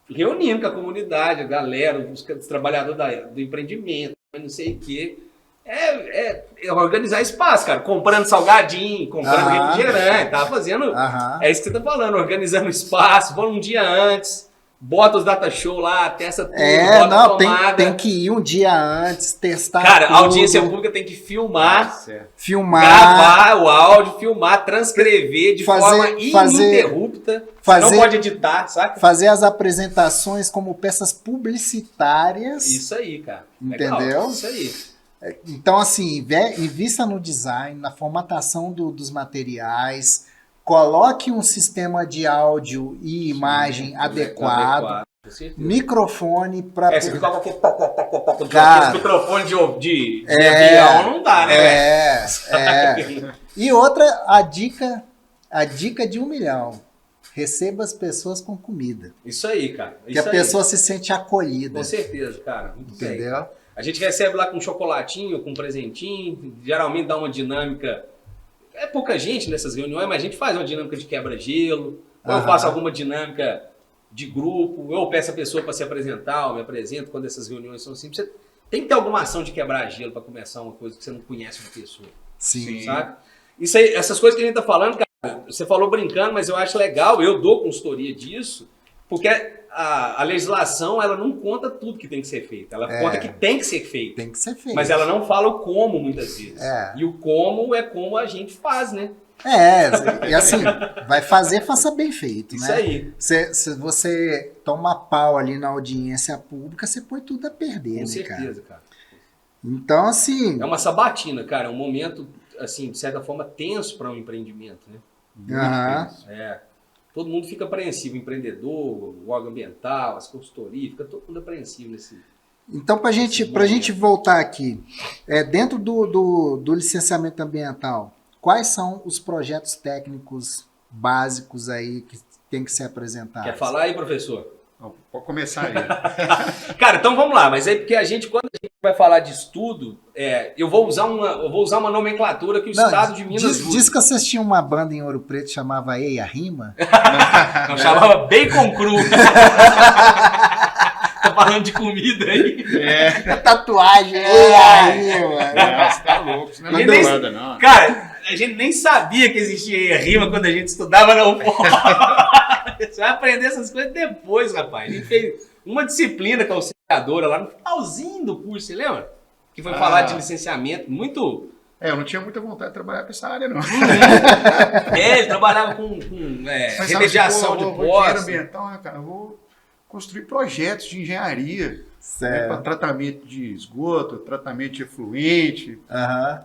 reunindo com a comunidade, a galera, os trabalhadores do empreendimento, não sei o quê. Organizar espaço, cara. Comprando salgadinho, comprando refrigerante, tava fazendo. É isso que você tá falando, organizando espaço, vamos um dia antes, bota os data show lá, testa tudo, bota a tomada. Tem que ir um dia antes, testar. Cara, tudo. A audiência pública tem que filmar, gravar o áudio, filmar, transcrever de forma ininterrupta. Você não pode editar, saca? Fazer as apresentações como peças publicitárias. Isso aí, cara. Entendeu? Legal, isso aí. Então, assim, invista no design, na formatação dos materiais, coloque um sistema de áudio e imagem adequado, microfone para... Você fica com aquele microfone de avião, não dá, né? E outra, a dica de 1 milhão. Receba as pessoas com comida. Isso aí, cara. Que a pessoa se sente acolhida. Com certeza, cara. Muito entendeu? Bem. A gente recebe lá com chocolatinho, com presentinho, geralmente dá uma dinâmica. É pouca gente nessas reuniões, mas a gente faz uma dinâmica de quebra-gelo, ou eu faço alguma dinâmica de grupo, ou eu peço a pessoa para se apresentar, eu me apresento quando essas reuniões são simples. Você tem que ter alguma ação de quebra-gelo para começar uma coisa que você não conhece uma pessoa. Sim. Sabe? Isso aí, essas coisas que a gente tá falando, cara, você falou brincando, mas eu acho legal, eu dou consultoria disso, porque a legislação, ela não conta tudo que tem que ser feito. Ela conta que tem que ser feito. Tem que ser feito. Mas ela não fala o como, muitas vezes. E o como é como a gente faz, né? E assim, vai fazer, faça bem feito, isso né? Aí. Se você toma pau ali na audiência pública, você põe tudo a perder, Com certeza, cara. Então, assim... É uma sabatina, cara. É um momento, assim, de certa forma, tenso para um empreendimento, né? Muito tenso. Todo mundo fica apreensivo, o empreendedor, o órgão ambiental, as consultorias, fica todo mundo apreensivo nesse... Então, para a gente voltar aqui, dentro do licenciamento ambiental, quais são os projetos técnicos básicos aí que tem que ser apresentados? Quer falar aí, professor? Não, pode começar aí. Cara, então vamos lá, mas aí porque quando a gente vai falar de estudo, eu vou usar uma nomenclatura que o Estado de Minas usa. Diz que vocês tinham uma banda em Ouro Preto que chamava Ei a Rima. Não, chamava Bacon Cru. Tá falando de comida aí. Tatuagem, Ei a Rima. Você tá louco, isso não E é nem- nada, não. Cara, a gente nem sabia que existia Ei a Rima quando a gente estudava na UFOL. Você vai aprender essas coisas depois, rapaz. A gente fez uma disciplina com a auxiliadora lá no finalzinho do curso, você lembra? Que foi falar de licenciamento, muito... Eu não tinha muita vontade de trabalhar com essa área, não. Ele trabalhava com Mas, remediação sabe, de engenheiro poços. ambiental, né, cara? Eu vou construir projetos de engenharia, né, Certo. para tratamento de esgoto, tratamento de efluente. Aham.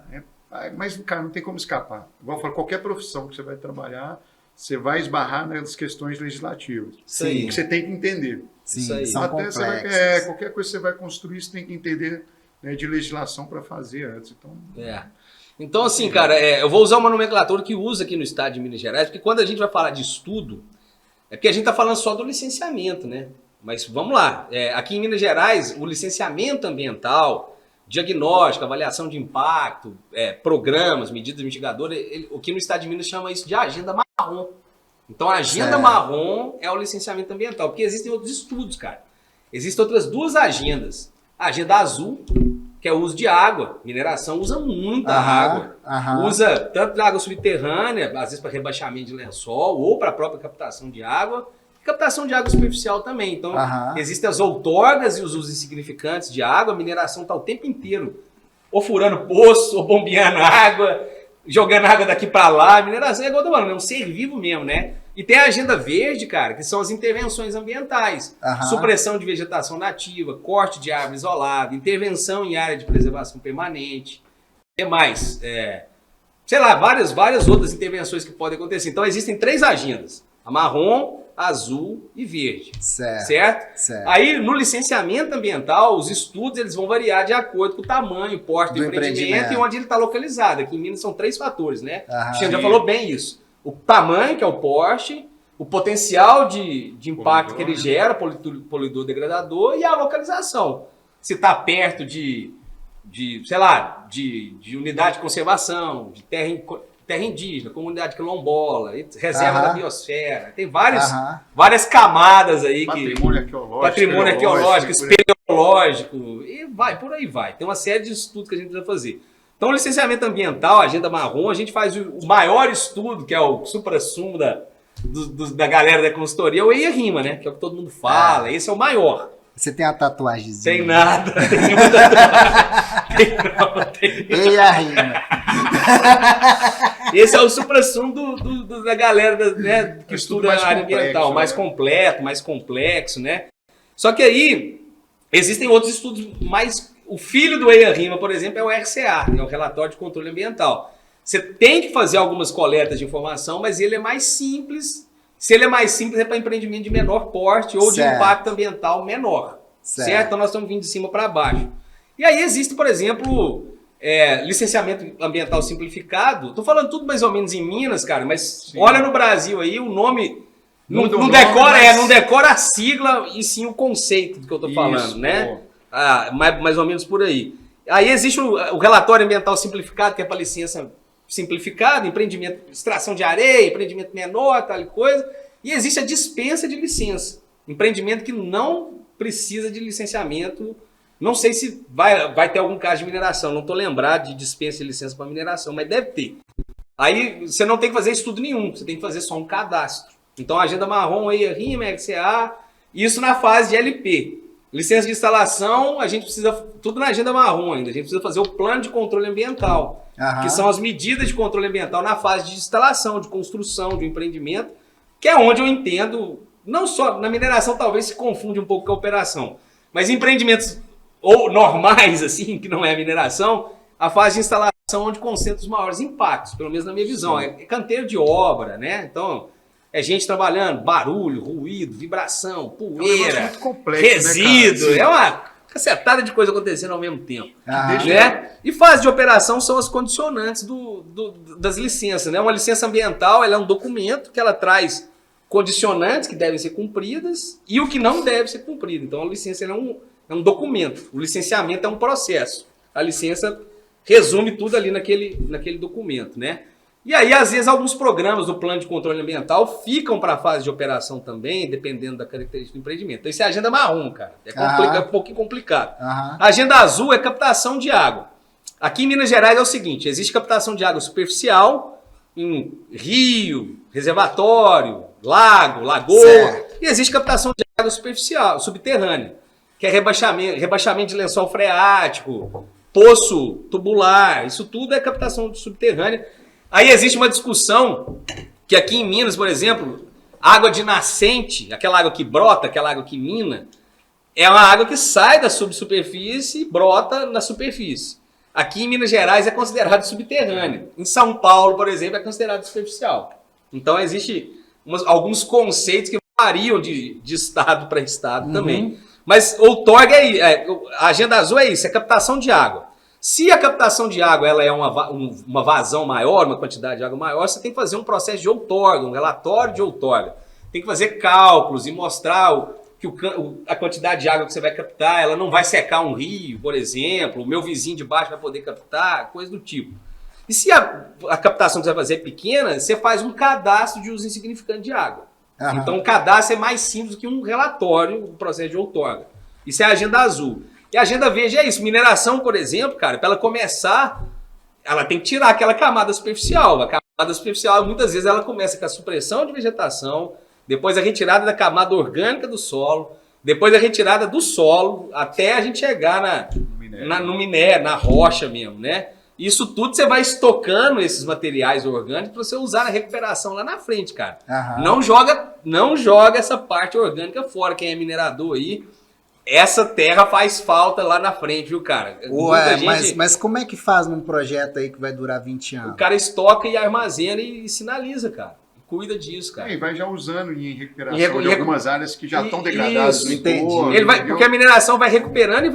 Mas, cara, não tem como escapar. Igual eu falo, qualquer profissão que você vai trabalhar, você vai esbarrar nas questões legislativas. Isso aí. Que você tem que entender. Sim, Isso aí. são Até você vai, complexos. qualquer coisa que você vai construir, você tem que entender, né, de legislação para fazer antes. Então, Então, assim, cara, eu vou usar uma nomenclatura que usa aqui no estado de Minas Gerais, porque quando a gente vai falar de estudo, é porque a gente tá falando só do licenciamento, né? Mas vamos lá. Aqui em Minas Gerais, o licenciamento ambiental, diagnóstico, avaliação de impacto, programas, medidas mitigadoras, o que no estado de Minas chama isso de agenda marrom. Então, a agenda Certo. marrom é o licenciamento ambiental, porque existem outros estudos, cara. Existem outras duas agendas. A agenda azul, que é o uso de água. Mineração usa muita água. Aham. Usa tanto da água subterrânea, às vezes para rebaixamento de lençol, ou para a própria captação de água, e captação de água superficial também. Então, Aham. existem as outorgas e os usos insignificantes de água. A mineração está o tempo inteiro ou furando poço, ou bombeando água, jogando água daqui para lá. A mineração é igual eu tô falando, é um ser vivo mesmo, né? E tem a agenda verde, cara, que são as intervenções ambientais. Aham. Supressão de vegetação nativa, corte de árvore isolada, intervenção em área de preservação permanente. O que mais? Sei lá, várias outras intervenções que podem acontecer. Então existem 3 agendas. A marrom, a azul e verde. Certo. Certo? Certo. Aí, no licenciamento ambiental, os estudos eles vão variar de acordo com o tamanho, porte do Do empreendimento empreendimento. e onde ele está localizado. Aqui em Minas são 3 fatores, né? Aham. O Xande já Sim. falou bem isso. O tamanho, que é o porte, o potencial de impacto Poluidor, que ele né? gera, poluidor degradador, e a localização. Se está perto sei lá, de unidade de conservação, de terra indígena, comunidade quilombola, reserva Aham. da biosfera. Tem várias camadas aí que... patrimônio arqueológico, por aí. espeleológico, e por aí vai. Tem uma série de estudos que a gente precisa fazer. Então, o licenciamento ambiental, a agenda marrom, a gente faz o maior estudo, que é o supra-sumo da galera da consultoria, o EIA-RIMA, né? Que é o que todo mundo fala. Esse é o maior. Você tem a tatuagemzinha. Tem nada. Tem nenhuma tatuagem. Tem. Ei a Rima. Esse é o supra-sumo da galera né, que É estuda tudo mais a área complexo, ambiental, né? mais completo, mais complexo, né? Só que aí existem outros estudos mais... O filho do EIA-RIMA, por exemplo, é o RCA, é o Relatório de Controle Ambiental. Você tem que fazer algumas coletas de informação, mas ele é mais simples. Se ele é mais simples, é para empreendimento de menor porte ou de Certo. impacto ambiental menor. Certo? Então nós estamos vindo de cima para baixo. E aí existe, por exemplo, licenciamento ambiental simplificado. Estou falando tudo mais ou menos em Minas, cara, mas Sim. olha no Brasil aí, o nome... Não, Muda o não nome, decora, mas- não decora a sigla e sim o conceito do que eu estou falando, Isso, né? pô. Mais ou menos por aí. Aí existe o relatório ambiental simplificado, que é para licença simplificada, empreendimento, extração de areia, empreendimento menor, tal e coisa. E existe a dispensa de licença. Empreendimento que não precisa de licenciamento. Não sei se vai ter algum caso de mineração, não estou lembrado de dispensa de licença para mineração, mas deve ter. Aí você não tem que fazer estudo nenhum, você tem que fazer só um cadastro. Então, a agenda marrom, EIA-RIMA, RCA, isso na fase de LP. Licença de instalação, a gente precisa, tudo na agenda marrom ainda, a gente precisa fazer o plano de controle ambiental, Aham. que são as medidas de controle ambiental na fase de instalação, de construção, de um empreendimento, que é onde eu entendo, não só, na mineração talvez se confunde um pouco com a operação, mas empreendimentos ou normais, assim, que não é mineração, a fase de instalação onde concentra os maiores impactos, pelo menos na minha visão. É canteiro de obra, né? Então, é gente trabalhando, barulho, ruído, vibração, É um poeira, negócio muito complexo, resíduo, né, cara? é uma cacetada de coisa acontecendo ao mesmo tempo. Aham. Né? E fase de operação são as condicionantes das licenças. Né? Uma licença ambiental ela é um documento que ela traz condicionantes que devem ser cumpridas e o que não deve ser cumprido. Então a licença ela é é um documento. O licenciamento é um processo. A licença resume tudo ali naquele documento, né? E aí, às vezes, alguns programas do plano de controle ambiental ficam para a fase de operação também, dependendo da característica do empreendimento. Então, isso é a agenda marrom, cara. É um pouquinho complicado. A agenda azul é captação de água. Aqui em Minas Gerais é o seguinte, existe captação de água superficial em rio, reservatório, lago, lagoa. Certo. E existe captação de água superficial, subterrânea, que é rebaixamento de lençol freático, poço tubular, isso tudo é captação subterrânea. Aí existe uma discussão que aqui em Minas, por exemplo, água de nascente, aquela água que brota, aquela água que mina, é uma água que sai da subsuperfície e brota na superfície. Aqui em Minas Gerais é considerado subterrâneo. Em São Paulo, por exemplo, é considerado superficial. Então existe alguns conceitos que variam de estado para estado também. Mas outorga a agenda azul é isso, é captação de água. Se a captação de água ela é uma vazão maior, uma quantidade de água maior, você tem que fazer um processo de outorga, um relatório de outorga. Tem que fazer cálculos e mostrar que a quantidade de água que você vai captar, ela não vai secar um rio, por exemplo, o meu vizinho de baixo vai poder captar, coisa do tipo. E se a captação que você vai fazer é pequena, você faz um cadastro de uso insignificante de água. Então o cadastro é mais simples do que um relatório, um processo de outorga. Isso é a agenda azul. E a agenda verde é isso. Mineração, por exemplo, cara, para ela começar, ela tem que tirar aquela camada superficial. A camada superficial, muitas vezes, ela começa com a supressão de vegetação, depois a retirada da camada orgânica do solo, depois a retirada do solo, até a gente chegar no minério, na rocha mesmo, né? Isso tudo você vai estocando esses materiais orgânicos para você usar na recuperação lá na frente, cara. Não joga essa parte orgânica fora. Quem é minerador aí, essa terra faz falta lá na frente, viu, cara? Ué, mas como é que faz num projeto aí que vai durar 20 anos? O cara estoca e armazena e sinaliza, cara. Cuida disso, cara. E vai já usando em recuperação de algumas áreas que já estão degradadas no entorno. Porque a mineração vai recuperando e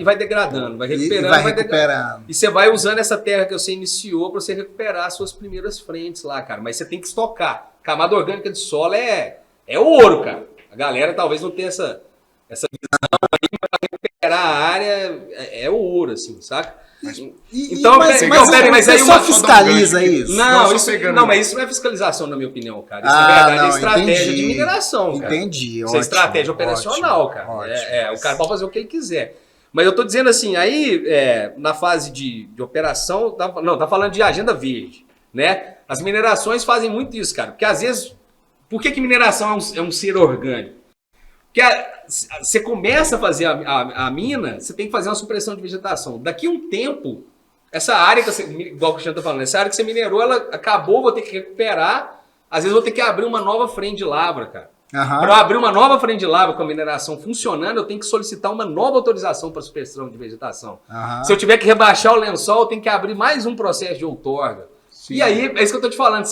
vai degradando. Vai recuperando e vai recuperando. E você vai usando essa terra que você iniciou para você recuperar as suas primeiras frentes lá, cara. Mas você tem que estocar. Camada orgânica de solo é ouro, cara. A galera talvez não tenha essa visão aí para recuperar a área. É ouro, assim, saca? Mas aí só fiscaliza isso? Mas isso não é fiscalização, na minha opinião, cara. Isso na verdade é estratégia de mineração, cara. Entendi, isso é estratégia operacional, cara. O cara pode fazer o que ele quiser. Mas eu tô dizendo assim, aí na fase de operação, tá falando de agenda verde, né? As minerações fazem muito isso, cara. Porque às vezes, por que mineração é um ser orgânico? Porque você começa a fazer a mina, você tem que fazer uma supressão de vegetação. Daqui a um tempo, essa área, igual o Cristiano está falando, essa área que você minerou, ela acabou, vou ter que recuperar. Às vezes vou ter que abrir uma nova frente de lavra, cara. Para eu abrir uma nova frente de lavra com a mineração funcionando, eu tenho que solicitar uma nova autorização para supressão de vegetação. Se eu tiver que rebaixar o lençol, eu tenho que abrir mais um processo de outorga. Sim. E aí, é isso que eu tô te falando,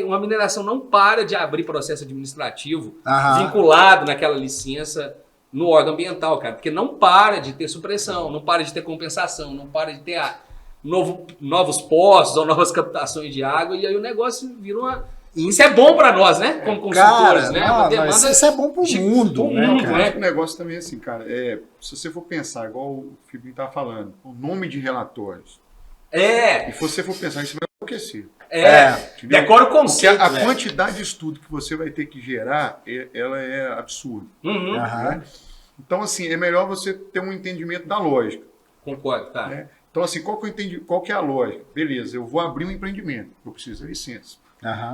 uma mineração não para de abrir processo administrativo vinculado naquela licença no órgão ambiental, cara, porque não para de ter supressão, não para de ter compensação, não para de ter novos poços ou novas captações de água, e aí o negócio vira uma... Isso é bom para nós, né? Como consultores, né? Isso é bom pro mundo, né? O negócio também é assim, cara, se você for pensar, igual o Fibrinho tava falando, o nome de relatórios, e se você for pensar, isso vai enlouquecer. Decora o conceito. Porque a quantidade de estudo que você vai ter que gerar, ela é absurda. Né? Então, assim, é melhor você ter um entendimento da lógica. Concordo, tá. Né? Então, assim, qual que é a lógica? Beleza, eu vou abrir um empreendimento, eu preciso da licença.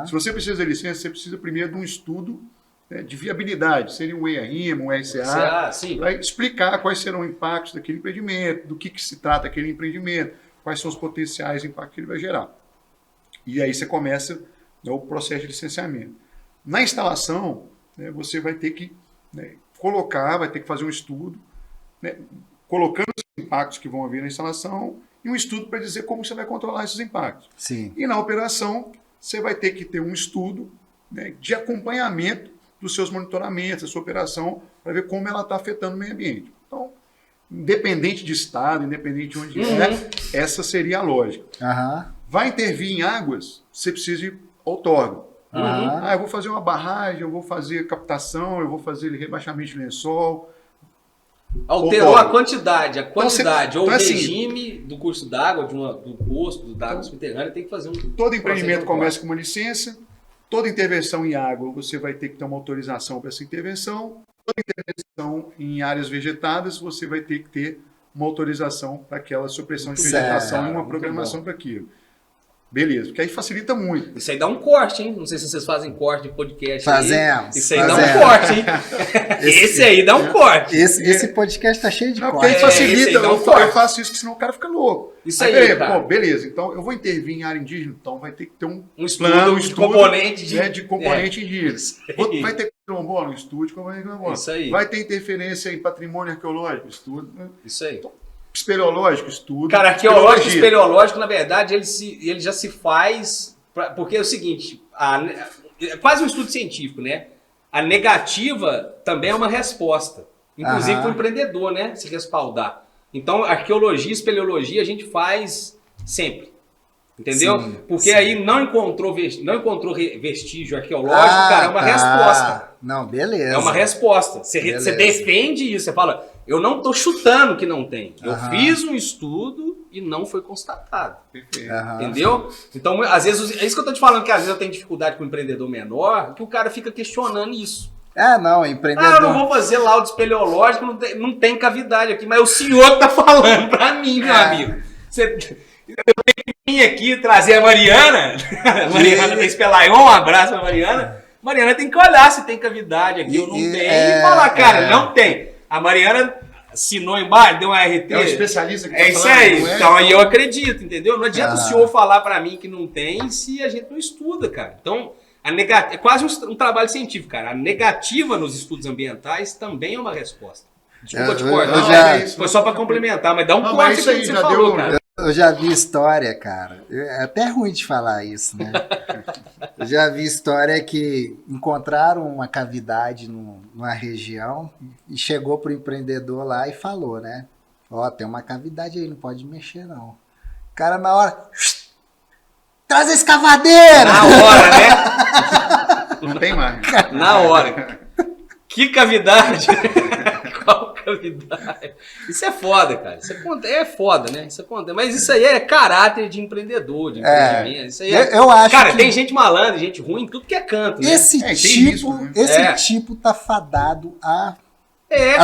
Se você precisa da licença, você precisa primeiro de um estudo, né, de viabilidade. Seria um EIM, um RCA, para explicar quais serão os impactos daquele empreendimento, do que se trata aquele empreendimento, quais são os potenciais impactos que ele vai gerar. E aí você começa, né, o processo de licenciamento. Na instalação, né, você vai ter que vai ter que fazer um estudo, né, colocando os impactos que vão haver na instalação e um estudo para dizer como você vai controlar esses impactos. Sim. E na operação, você vai ter que ter um estudo, né, de acompanhamento dos seus monitoramentos, da sua operação, para ver como ela está afetando o meio ambiente. Então, independente de estado, independente de onde essa seria a lógica. Vai intervir em águas, você precisa de outorga. Eu vou fazer uma barragem, eu vou fazer captação, eu vou fazer rebaixamento de lençol. Alterou a quantidade, a quantidade ou o assim, regime do curso d'água, do posto, da água subterrânea, tem que fazer um... Todo empreendimento começa com uma licença, toda intervenção em água você vai ter que ter uma autorização para essa intervenção, toda intervenção em áreas vegetadas você vai ter que ter uma autorização para aquela supressão de vegetação e uma programação para aquilo. Beleza, porque aí facilita muito. Isso aí dá um corte, hein? Não sei se vocês fazem corte de podcast. Fazemos. Isso aí dá um corte, hein? Esse aí dá um corte. Esse podcast tá cheio de Não, porque aí corte. facilita, eu faço isso, porque senão o cara fica louco. Isso aí, cara. Pô, beleza, então eu vou intervir em área indígena, então vai ter que ter um estudo, plano, de componente de componente indígena. Vai ter quilombola, estudo de componente quilombola. Isso aí. Vai ter interferência em patrimônio arqueológico, estudo. Isso aí. Espeleológico, estudo. Cara, arqueológico e espeleológico, na verdade, ele já se faz... Porque é o seguinte, é quase um estudo científico, né? A negativa também é uma resposta. Inclusive para o empreendedor, né? Se respaldar. Então, arqueologia e espeleologia a gente faz sempre. Entendeu? Sim, porque sim. aí não encontrou vestígio arqueológico, cara, é uma resposta. Não, beleza. É uma resposta. Você defende isso, você fala, eu não estou chutando que não tem. Eu fiz um estudo e não foi constatado. Entendeu? Então, às vezes, é isso que eu estou te falando, que às vezes eu tenho dificuldade com o empreendedor menor, que o cara fica questionando isso. Não, empreendedor... eu não vou fazer laudo espeleológico, não tem cavidade aqui, mas é o senhor que tá falando para mim, meu amigo. Eu tenho que vir aqui trazer a Mariana. A Mariana tem espelaion, um abraço pra Mariana. Mariana tem que olhar se tem cavidade aqui ou não tem e falar, cara, não tem. A Mariana assinou embaixo, deu um RT. É um especialista que tá isso falando, aí. não é? Então aí eu acredito, entendeu? Não adianta o senhor falar pra mim que não tem se a gente não estuda, cara. Então, é quase um trabalho científico, cara. A negativa nos estudos ambientais também é uma resposta. Desculpa te cortar. Foi só pra complementar, mas dá um corte isso aí, que você já falou, deu, cara. Eu já vi história, cara. É até ruim de falar isso, né? Eu já vi história que encontraram uma cavidade numa região e chegou pro empreendedor lá e falou, né? Ó, tem uma cavidade aí, não pode mexer, não. O cara na hora... Traz a escavadeira! Na hora, né? Não tem mais. Na hora. Que cavidade? Qual cavidade? Isso é foda, cara. Isso é foda, né? Isso acontece. Mas isso aí é caráter de empreendedor, de empreendimento. Isso aí eu acho cara, que... tem gente malandra, gente ruim, tudo que é canto, né? Esse tipo tá fadado a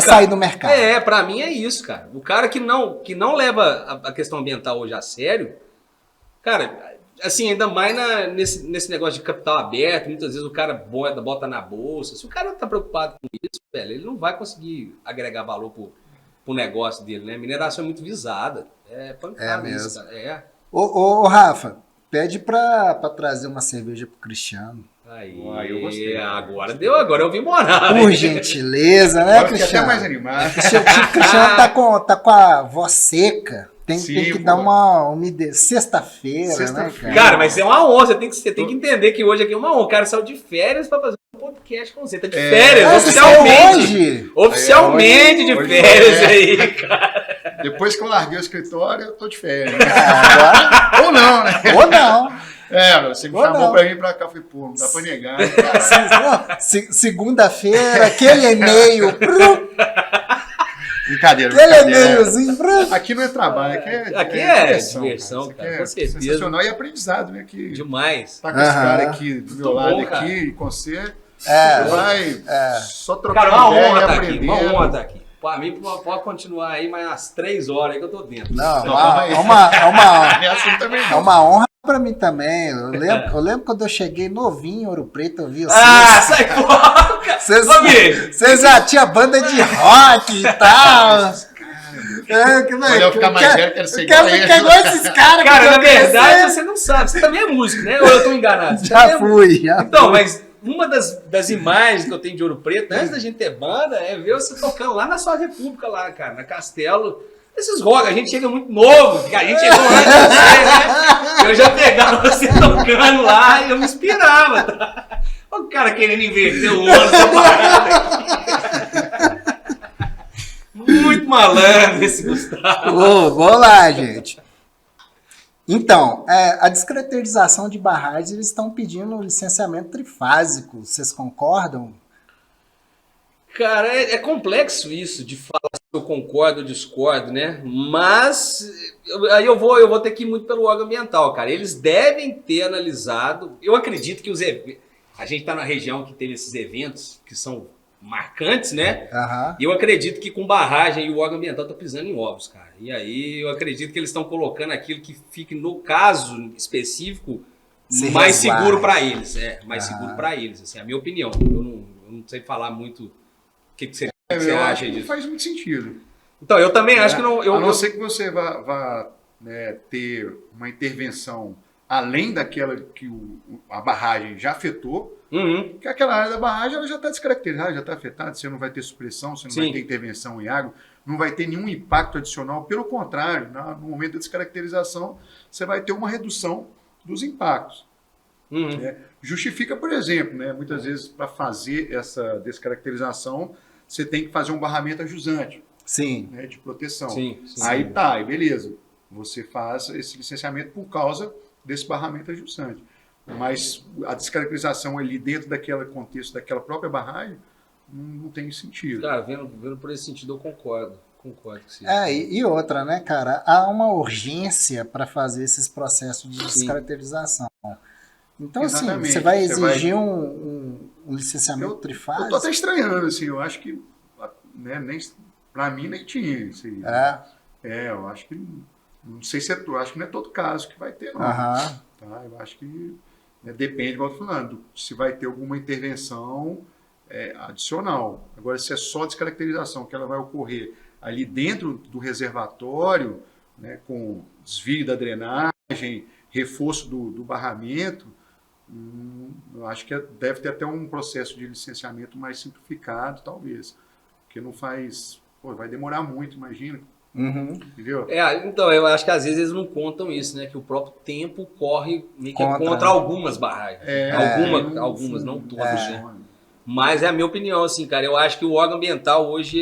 sair do mercado. Pra mim é isso, cara. O cara que não leva a questão ambiental hoje a sério, cara... Assim, ainda mais nesse negócio de capital aberto, muitas vezes o cara bota na bolsa. Se o cara não tá preocupado com isso, velho, ele não vai conseguir agregar valor pro negócio dele, né? Mineração é muito visada. É pancada isso, cara. Ô, Rafa, pede pra trazer uma cerveja pro Cristiano. Aí, eu gostei. Agora eu vi morar. Por gentileza, né, Agora Cristiano? até mais animado. O Cristiano tá com a voz seca. Tem que dar uma umidade. Sexta-feira, né, cara? Cara, mas é uma honra. Você tem que entender que hoje aqui é uma honra. O cara saiu de férias pra fazer um podcast com você. Tá de férias, oficialmente. Oficialmente de férias aí, cara. Depois que eu larguei o escritório, eu tô de férias. Agora... Ou não, né? Ou não. Você me chamou pra vir pra cá. Eu falei, pô, não dá pra negar. Segunda-feira, aquele e-mail. Brincadeira. Aquele e-mailzinho. Aqui não é trabalho, aqui é diversão, cara, com certeza. Sensacional e aprendizado, né? Que demais. Tá com esse cara aqui do meu lado bom, aqui, com você. Vai só trocar cara, uma ideia honra e tá aprender. aqui, uma honra estar aqui. Pra mim, pode continuar aí mais umas 3 horas aí que eu tô dentro. Não, É uma honra pra mim também. Eu lembro quando eu cheguei novinho em Ouro Preto, eu vi vocês. Sai fora, cara! Vocês já tinham banda de rock e tal. Quando eu ficar mais velho, quero ser igual esses caras. Cara, na verdade, você não sabe. Você também é músico, né? Ou eu tô enganado? Já fui. Então, mas uma das imagens que eu tenho de Ouro Preto, antes da gente ter banda, é ver você tocando lá na sua república, lá, cara, na Castelo. Esses rock, a gente chega muito novo, a gente chegou antes de você, né? Eu já pegava você tocando lá e eu me inspirava, tá? O cara querendo inverter o ônibus da parada aqui. Muito malandro esse Gustavo. Vamos lá, gente. Então, a descaracterização de barragens, eles estão pedindo licenciamento trifásico. Vocês concordam? Cara, é complexo isso de falar eu concordo ou discordo, né? Mas aí eu vou ter que ir muito pelo órgão ambiental, cara. Eles devem ter analisado. Eu acredito que a gente está na região que teve esses eventos que são marcantes, né? Aham. E eu acredito que com barragem e o órgão ambiental tá pisando em ovos, cara. E aí eu acredito que eles estão colocando aquilo que fique, no caso específico, Se mais resguarde. seguro para eles. Mais Aham. seguro para eles. Assim, é a minha opinião. Eu não sei falar muito o que você Eu acha acho que não disso. faz muito sentido. Então, eu também acho que não. A não ser que você vá né, ter uma intervenção além daquela que a barragem já afetou, Uhum. porque aquela área da barragem ela já está descaracterizada, já está afetada, você não vai ter supressão, você não Sim. vai ter intervenção em água, não vai ter nenhum impacto adicional. Pelo contrário, no momento da descaracterização, você vai ter uma redução dos impactos. Uhum. Justifica, por exemplo, né, muitas vezes para fazer essa descaracterização, você tem que fazer um barramento ajusante, Sim. né, de proteção. Sim. Aí tá, aí beleza. Você faz esse licenciamento por causa desse barramento ajustante. Mas a descaracterização ali dentro daquele contexto daquela própria barragem não tem sentido. Cara, vendo por esse sentido, eu concordo. Concordo com você. E outra, né, cara? Há uma urgência para fazer esses processos de descaracterização. Então, assim, Exatamente. você vai Você vai- exigir um licenciamento Eu tô trifásico? até estranhando, assim, eu acho que, né, nem, pra mim nem tinha isso aí. Eu acho que, não sei se eu acho que não é todo caso que vai ter, não. Aham. Tá? Eu acho que né, depende, igual eu tô falando, se vai ter alguma intervenção adicional. Agora, se é só descaracterização que ela vai ocorrer ali dentro do reservatório, né, com desvio da drenagem, reforço do barramento, eu acho que deve ter até um processo de licenciamento mais simplificado, talvez. Porque não faz... Pô, vai demorar muito, imagina. Uhum. Entendeu? Então, eu acho que às vezes eles não contam isso, né? Que o próprio tempo corre meio que contra algumas barragens. Algumas, não todas, né? Mas é a minha opinião, assim, cara. Eu acho que o órgão ambiental hoje,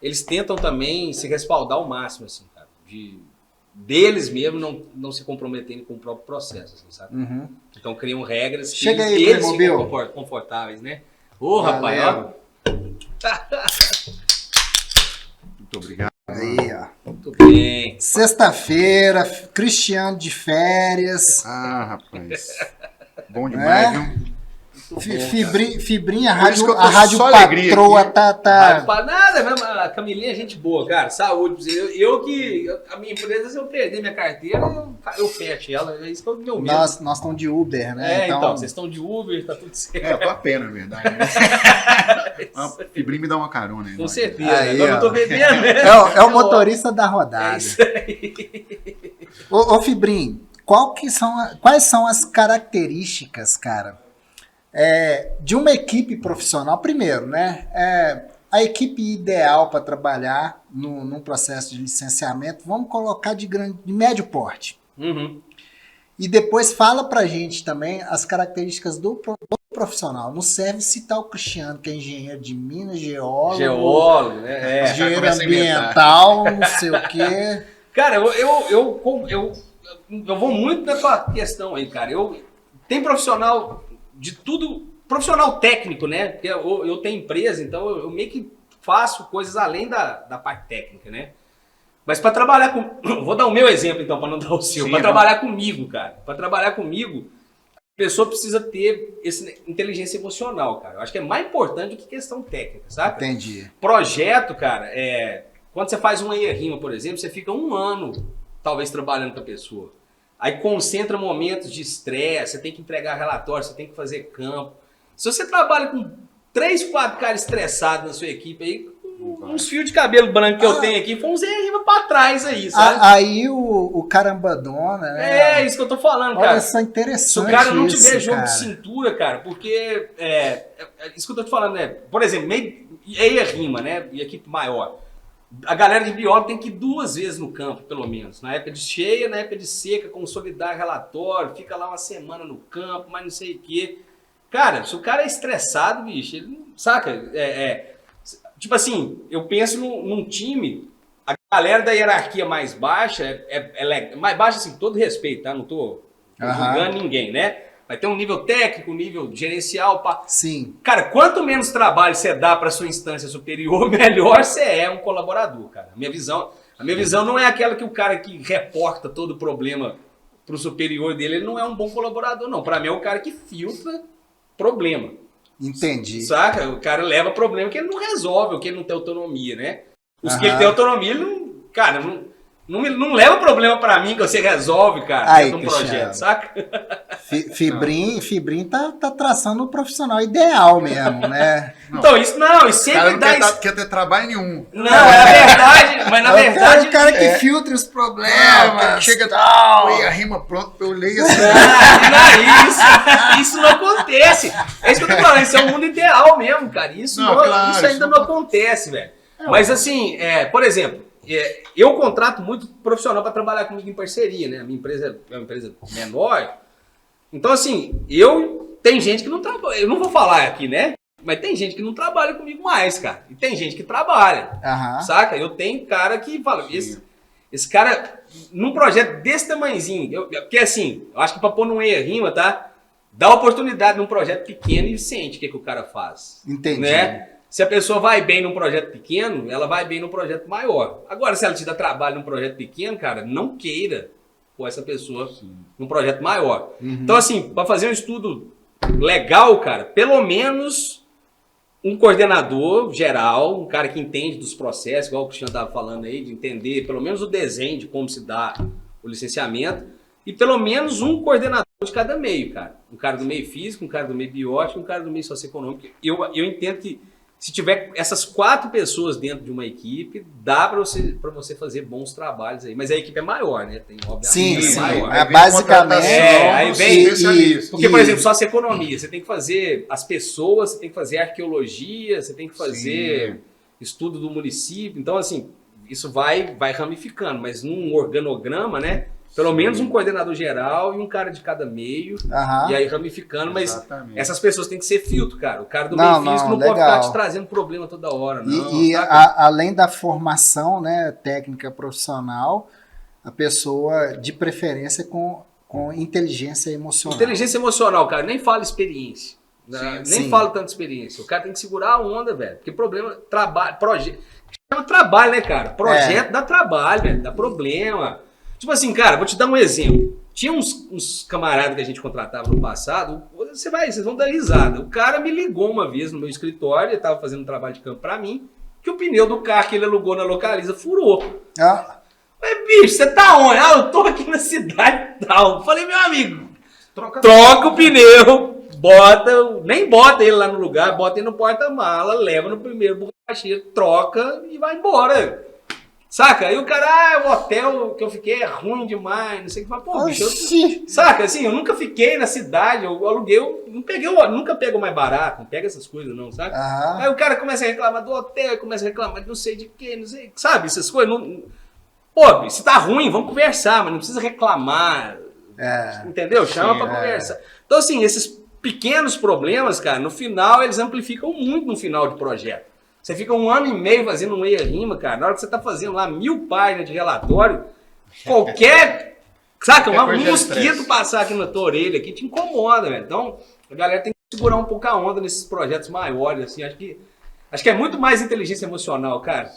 eles tentam também se respaldar ao máximo, assim, cara. Deles mesmo não se comprometerem com o próprio processo, assim, sabe? Uhum. Então criam regras que Chega aí, eles Playmobil. ficam confortáveis, né? Ô, rapaz, ó. Muito obrigado. Aí, ó. Muito bem. Sexta-feira, Cristiano de férias. Ah, rapaz. Bom demais, viu? Fibrinha, Por isso que eu tô a rádio só alegria patroa aqui. tá. Nada, mesmo, a Camilinha é gente boa, cara. Saúde pra você. A minha empresa, se eu perder minha carteira, eu fecho ela. É isso que eu meu medo. Nós estamos de Uber, né? Então, vocês estão de Uber, tá tudo certo. Eu tô a pé, na verdade. Né? A Fibrinha me dá uma carona aí. Com né? certeza. Aí, Agora eu ó. tô bebendo, né? É o motorista da rodada. É isso aí. Ô Fibrim, quais são as características, cara, de uma equipe profissional? Primeiro, né? A equipe ideal para trabalhar num processo de licenciamento, vamos colocar de médio porte. Uhum. E depois fala pra gente também as características do profissional. Não serve citar o Cristiano, que é engenheiro de minas, Geólogo, né? engenheiro começa a inventar. ambiental, não sei o quê. Cara, eu vou muito na tua questão aí, cara. Tem profissional de tudo, profissional técnico, né? Porque eu tenho empresa, então eu meio que faço coisas além da parte técnica, né? Mas para trabalhar com... Vou dar o meu exemplo, então, para não dar o seu. Para trabalhar comigo, cara. Para trabalhar comigo, a pessoa precisa ter essa inteligência emocional, cara. Eu acho que é mais importante do que questão técnica, sabe? Entendi. Projeto, cara, quando você faz uma EIA-RIMA, por exemplo, você fica 1 ano, talvez, trabalhando com a pessoa. Aí concentra momentos de estresse, você tem que entregar relatório, você tem que fazer campo. Se você trabalha com 3, 4 caras estressados na sua equipe aí, uns fios de cabelo branco que eu tenho aqui, foi uns EIA-RIMA pra trás aí, sabe? Aí o carambadona, né? É isso que eu tô falando, cara. Olha só, interessante. Se o cara não isso, tiver jogo cara. de cintura, cara, porque isso que eu tô te falando, né? Por exemplo, EIA-RIMA, né? E equipe maior. A galera de biólogo tem que ir 2 vezes no campo, pelo menos. Na época de cheia, na época de seca, consolidar relatório, fica lá uma semana no campo, mas não sei o quê. Cara, se o cara é estressado, bicho, ele não saca. Tipo assim, eu penso num time, a galera da hierarquia mais baixa, mais baixa assim, com todo respeito, tá? Não tô julgando ninguém, né? Vai ter um nível técnico, um nível gerencial. Pá. Sim. Cara, quanto menos trabalho você dá para sua instância superior, melhor você é um colaborador, cara. A minha visão não é aquela que o cara que reporta todo o problema pro superior dele, ele não é um bom colaborador, não. Para mim é o cara que filtra problema. Entendi. Saca? O cara leva problema que ele não resolve, ou que ele não tem autonomia, né? Os que Aham. ele tem autonomia, ele não, cara, não leva problema pra mim que você resolve, cara, Aí, dentro de um projeto, Cristiano. saca? Fibrin tá traçando o profissional ideal mesmo, né? Não. Então, isso O sempre cara não dá quer, isso. quer ter trabalho nenhum. Não, é verdade, mas na verdade. O cara que filtra os problemas. Chega, tal. põe a rima pronta, eu leio assim. Isso não acontece. É isso que eu tô falando, isso é o mundo ideal mesmo, cara. Isso, Não, claro, isso ainda isso não acontece, velho. Mas assim, por exemplo, eu contrato muito profissional para trabalhar comigo em parceria, né? A minha empresa é uma empresa menor. Então, assim, tem gente que não trabalha. Eu não vou falar aqui, né? Mas tem gente que não trabalha comigo mais, cara. E tem gente que trabalha. Aham. Saca? Eu tenho cara que fala, esse cara, num projeto desse tamanhozinho, porque assim, eu acho que pra pôr num rima, tá? Dá oportunidade num projeto pequeno e sente o que o cara faz. Entendi. Né? Se a pessoa vai bem num projeto pequeno, ela vai bem num projeto maior. Agora, se ela te dá trabalho num projeto pequeno, cara, não queira pôr essa pessoa num projeto maior. Então, assim, para fazer um estudo legal, cara, pelo menos um coordenador geral, um cara que entende dos processos, igual o Cristiano estava falando aí, de entender pelo menos o desenho de como se dá o licenciamento, e pelo menos um coordenador de cada meio, cara. Um cara do meio físico, um cara do meio biótico, um cara do meio socioeconômico. Eu entendo que se tiver essas 4 pessoas dentro de uma equipe, dá para você fazer bons trabalhos aí. Mas a equipe é maior, né? Tem, obviamente, Sim. maior. É basicamente. Aí vem especialista. Porque, por exemplo, socioeconomia, você tem que fazer as pessoas, você tem que fazer arqueologia, você tem que fazer estudo do município. Então, assim, isso vai ramificando, mas num organograma, né? Pelo menos um coordenador geral e um cara de cada meio, Aham. e aí ramificando, mas Exatamente. essas pessoas têm que ser filtro, cara. O cara do Não, meio físico não legal. pode ficar te trazendo problema toda hora, não. E saca? além da formação, né, técnica profissional, a pessoa de preferência com inteligência emocional. Inteligência emocional, cara, nem fala experiência. Né? Nem sim. fala tanto experiência. O cara tem que segurar a onda, velho. Porque problema, trabalho, projeto. Chama trabalho, né, cara? Projeto dá trabalho, velho, dá problema. Tipo assim, cara, vou te dar um exemplo. Tinha uns camaradas que a gente contratava no passado, vocês vão dar risada. O cara me ligou uma vez no meu escritório, ele tava fazendo um trabalho de campo pra mim, que o pneu do carro que ele alugou na Localiza furou. Ah, Falei, bicho, você tá onde? Ah, eu tô aqui na cidade e tal. Falei, meu amigo, Troca troca o pneu, nem bota ele lá no lugar, bota ele no porta-mala, leva no primeiro borracheiro, troca e vai embora. Saca? Aí o cara, o hotel que eu fiquei é ruim demais, não sei o que. Fala, pô, bicho, oxi. saca? Assim, eu nunca fiquei na cidade, eu aluguei, nunca pego mais barato, não pega essas coisas não, saca? Aham. Aí o cara começa a reclamar do hotel, começa a reclamar de não sei de quê, não sei, sabe? Essas coisas. Pô, bicho, se tá ruim, vamos conversar, mas não precisa reclamar. Entendeu? Chama pra conversar. Então, assim, esses pequenos problemas, cara, no final eles amplificam muito no final de projeto. Você fica 1 ano e meio fazendo um rima, cara. Na hora que você tá fazendo lá 1000 páginas de relatório, qualquer. Saca? Um mosquito passar aqui na tua orelha aqui te incomoda, velho. Então, a galera tem que segurar um pouco a onda nesses projetos maiores, assim. Acho que é muito mais inteligência emocional, cara.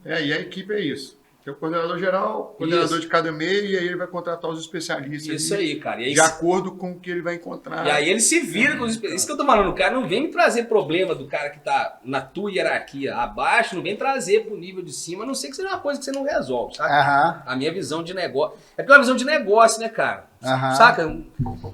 E a equipe é isso. Tem o coordenador geral, o coordenador de cada meio, e aí ele vai contratar os especialistas. Isso aí, cara. E aí, de acordo com o que ele vai encontrar. E aí ele se vira com os especialistas. Isso que eu tô falando, o cara não vem me trazer problema do cara que tá na tua hierarquia abaixo, não vem trazer pro nível de cima, a não ser que seja uma coisa que você não resolve, sabe? Aham. A minha visão de negócio. É porque é uma visão de negócio, né, cara? Aham. Saca?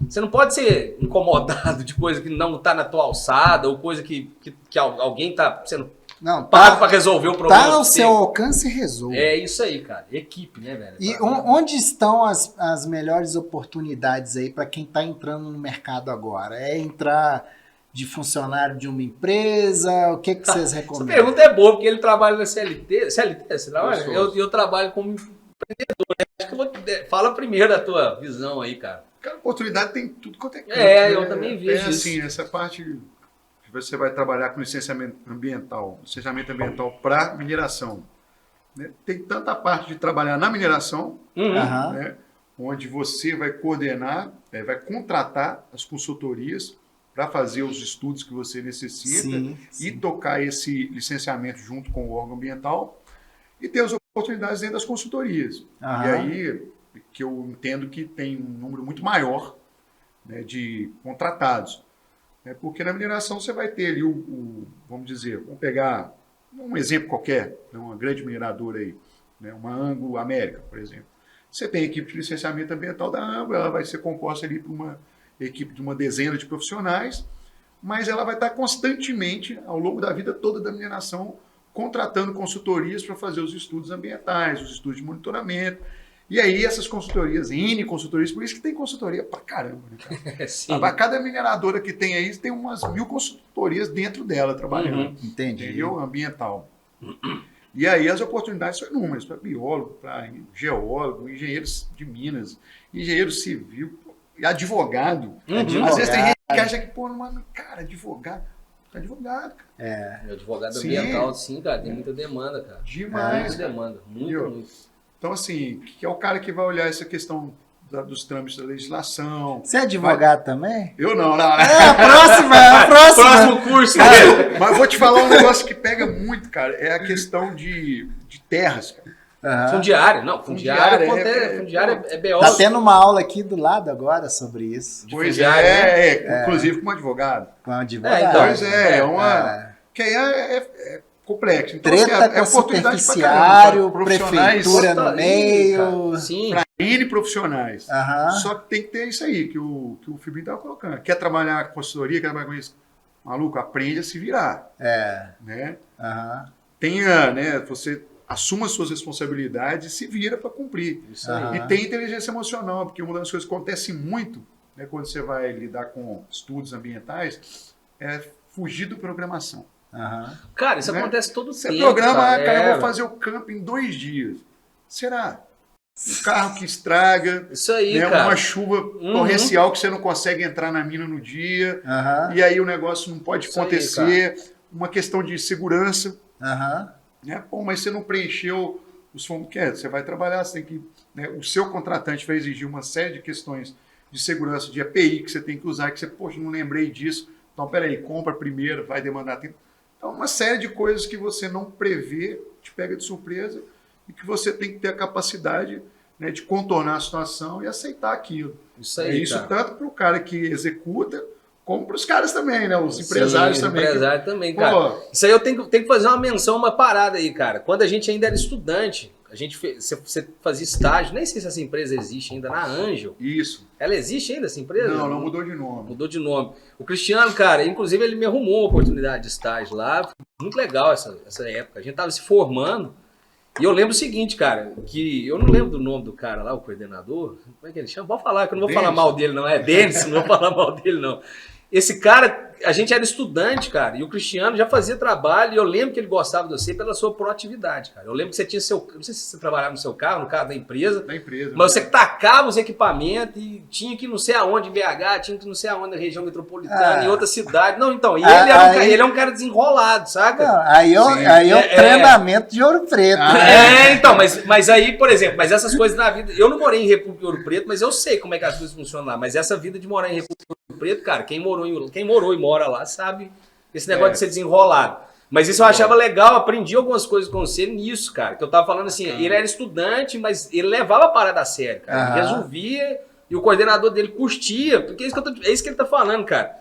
Você não pode ser incomodado de coisa que não tá na tua alçada, ou coisa que alguém tá sendo Não, pago pra resolver o problema. tá ao do seu alcance e resolve. É isso aí, cara. Equipe, né, velho? E onde estão as melhores oportunidades aí para quem está entrando no mercado agora? É entrar de funcionário de uma empresa? O que vocês Essa recomendam? pergunta é boa, porque ele trabalha na CLT. CLT, você trabalha? Eu trabalho como empreendedor, né? Acho que fala primeiro da tua visão aí, cara. Cara, oportunidade tem tudo quanto é canto. Eu também vejo isso. isso. Assim, essa parte, você vai trabalhar com licenciamento ambiental para mineração. Né? Tem tanta parte de trabalhar na mineração, Aham. né? onde você vai coordenar, vai contratar as consultorias para fazer os estudos que você necessita e tocar esse licenciamento junto com o órgão ambiental e ter as oportunidades dentro das consultorias. E aí que eu entendo que tem um número muito maior, né, de contratados. Porque na mineração você vai ter ali vamos dizer, vamos pegar um exemplo qualquer, uma grande mineradora aí, né, uma Anglo América, por exemplo. Você tem a equipe de licenciamento ambiental da Anglo, ela vai ser composta ali por uma equipe de uma dezena de profissionais, mas ela vai estar constantemente, ao longo da vida toda da mineração, contratando consultorias para fazer os estudos ambientais, os estudos de monitoramento. E aí essas consultorias, N consultorias, por isso que tem consultoria pra caramba, né, cara? Sim. Cada mineradora que tem aí tem umas 1000 consultorias dentro dela trabalhando. Entendi. Entendeu? Ambiental. E aí as oportunidades são inúmeras para biólogo, para geólogo, engenheiros de minas, engenheiro civil, advogado. Às vezes tem gente que acha que, pô, cara, advogado. Advogado, cara. Advogado ambiental, sim, cara, tem muita demanda, cara. Demais. Muita demanda, muito. Então, assim, que é o cara que vai olhar essa questão dos trâmites da legislação. Você é advogado também? Eu não. A próxima. Próximo curso. Cara, mas eu vou te falar um negócio que pega muito, cara. É a questão de terras, cara. Fundiária, não. Fundiária é BO. Tá tendo uma aula aqui do lado agora sobre isso. Pois fundiária, inclusive com um advogado. Com advogado. Então, Pois que aí é complexo. Então, treta assim, é com oportunidade superficiário, para profissionais, prefeitura no meio. Sim. para N profissionais. Só que tem que ter isso aí, que o Fibrinho estava colocando. Quer trabalhar com consultoria, quer trabalhar com isso? Maluco, aprende a se virar. Né? Tenha, né, você assuma suas responsabilidades e se vira para cumprir. Isso aí. E tem inteligência emocional, porque uma das coisas que acontece muito, né, quando você vai lidar com estudos ambientais é fugir da programação. Cara, isso acontece todo Você tempo. programa, cara, eu vou fazer o campo em 2 dias. Será? Um carro que estraga, isso aí, né, cara. uma chuva torrencial que você não consegue entrar na mina no dia, e aí o negócio não pode acontecer, uma questão de segurança. Né? Pô, mas você não preencheu os fundos que você vai trabalhar, você tem que, né, o seu contratante vai exigir uma série de questões de segurança, de API que você tem que usar, que você, poxa, não lembrei disso, então peraí, compra primeiro, vai demandar tempo. Então, uma série de coisas que você não prevê, te pega de surpresa, e que você tem que ter a capacidade, né, de contornar a situação e aceitar aquilo. Isso aí, isso tanto para o cara que executa, como para os caras também, né? Os empresários também. Empresário também, cara. Isso aí eu tenho que fazer uma menção, uma parada aí, cara. Quando a gente ainda era estudante, você fazia estágio, nem sei se essa empresa existe ainda, na Angel. Isso. Ela existe ainda, essa empresa? Não mudou de nome. Mudou de nome. O Cristiano, cara, inclusive ele me arrumou uma oportunidade de estágio lá. Muito legal essa época. A gente tava se formando. E eu lembro o seguinte, cara, que eu não lembro do nome do cara lá, o coordenador. Como é que ele chama? Pode falar, que eu não vou falar mal dele, não. É Denis, não vou falar mal dele, não. Esse cara, a gente era estudante, cara, e o Cristiano já fazia trabalho, e eu lembro que ele gostava de você pela sua proatividade, cara. Eu lembro que você tinha não sei se você trabalhava no seu carro, no carro da empresa. Da empresa. Mas você tacava os equipamentos e tinha que ir não sei aonde em BH, tinha que ir não sei aonde na região metropolitana, em outra cidade. Não, então, e ele é um cara desenrolado, saca? Não, aí é o treinamento de Ouro Preto. Então, mas aí, por exemplo, mas essas coisas na vida, eu não morei em República de Ouro Preto, mas eu sei como é que as coisas funcionam lá. Mas essa vida de morar em República de Ouro Preto, cara, quem morou e mora lá sabe esse negócio de ser desenrolado. Mas isso eu achava legal, aprendi algumas coisas com você nisso, cara. Que eu tava falando assim, ele era estudante, mas ele levava a parada a sério, cara. Ele resolvia e o coordenador dele curtia, porque é isso que ele tá falando, cara.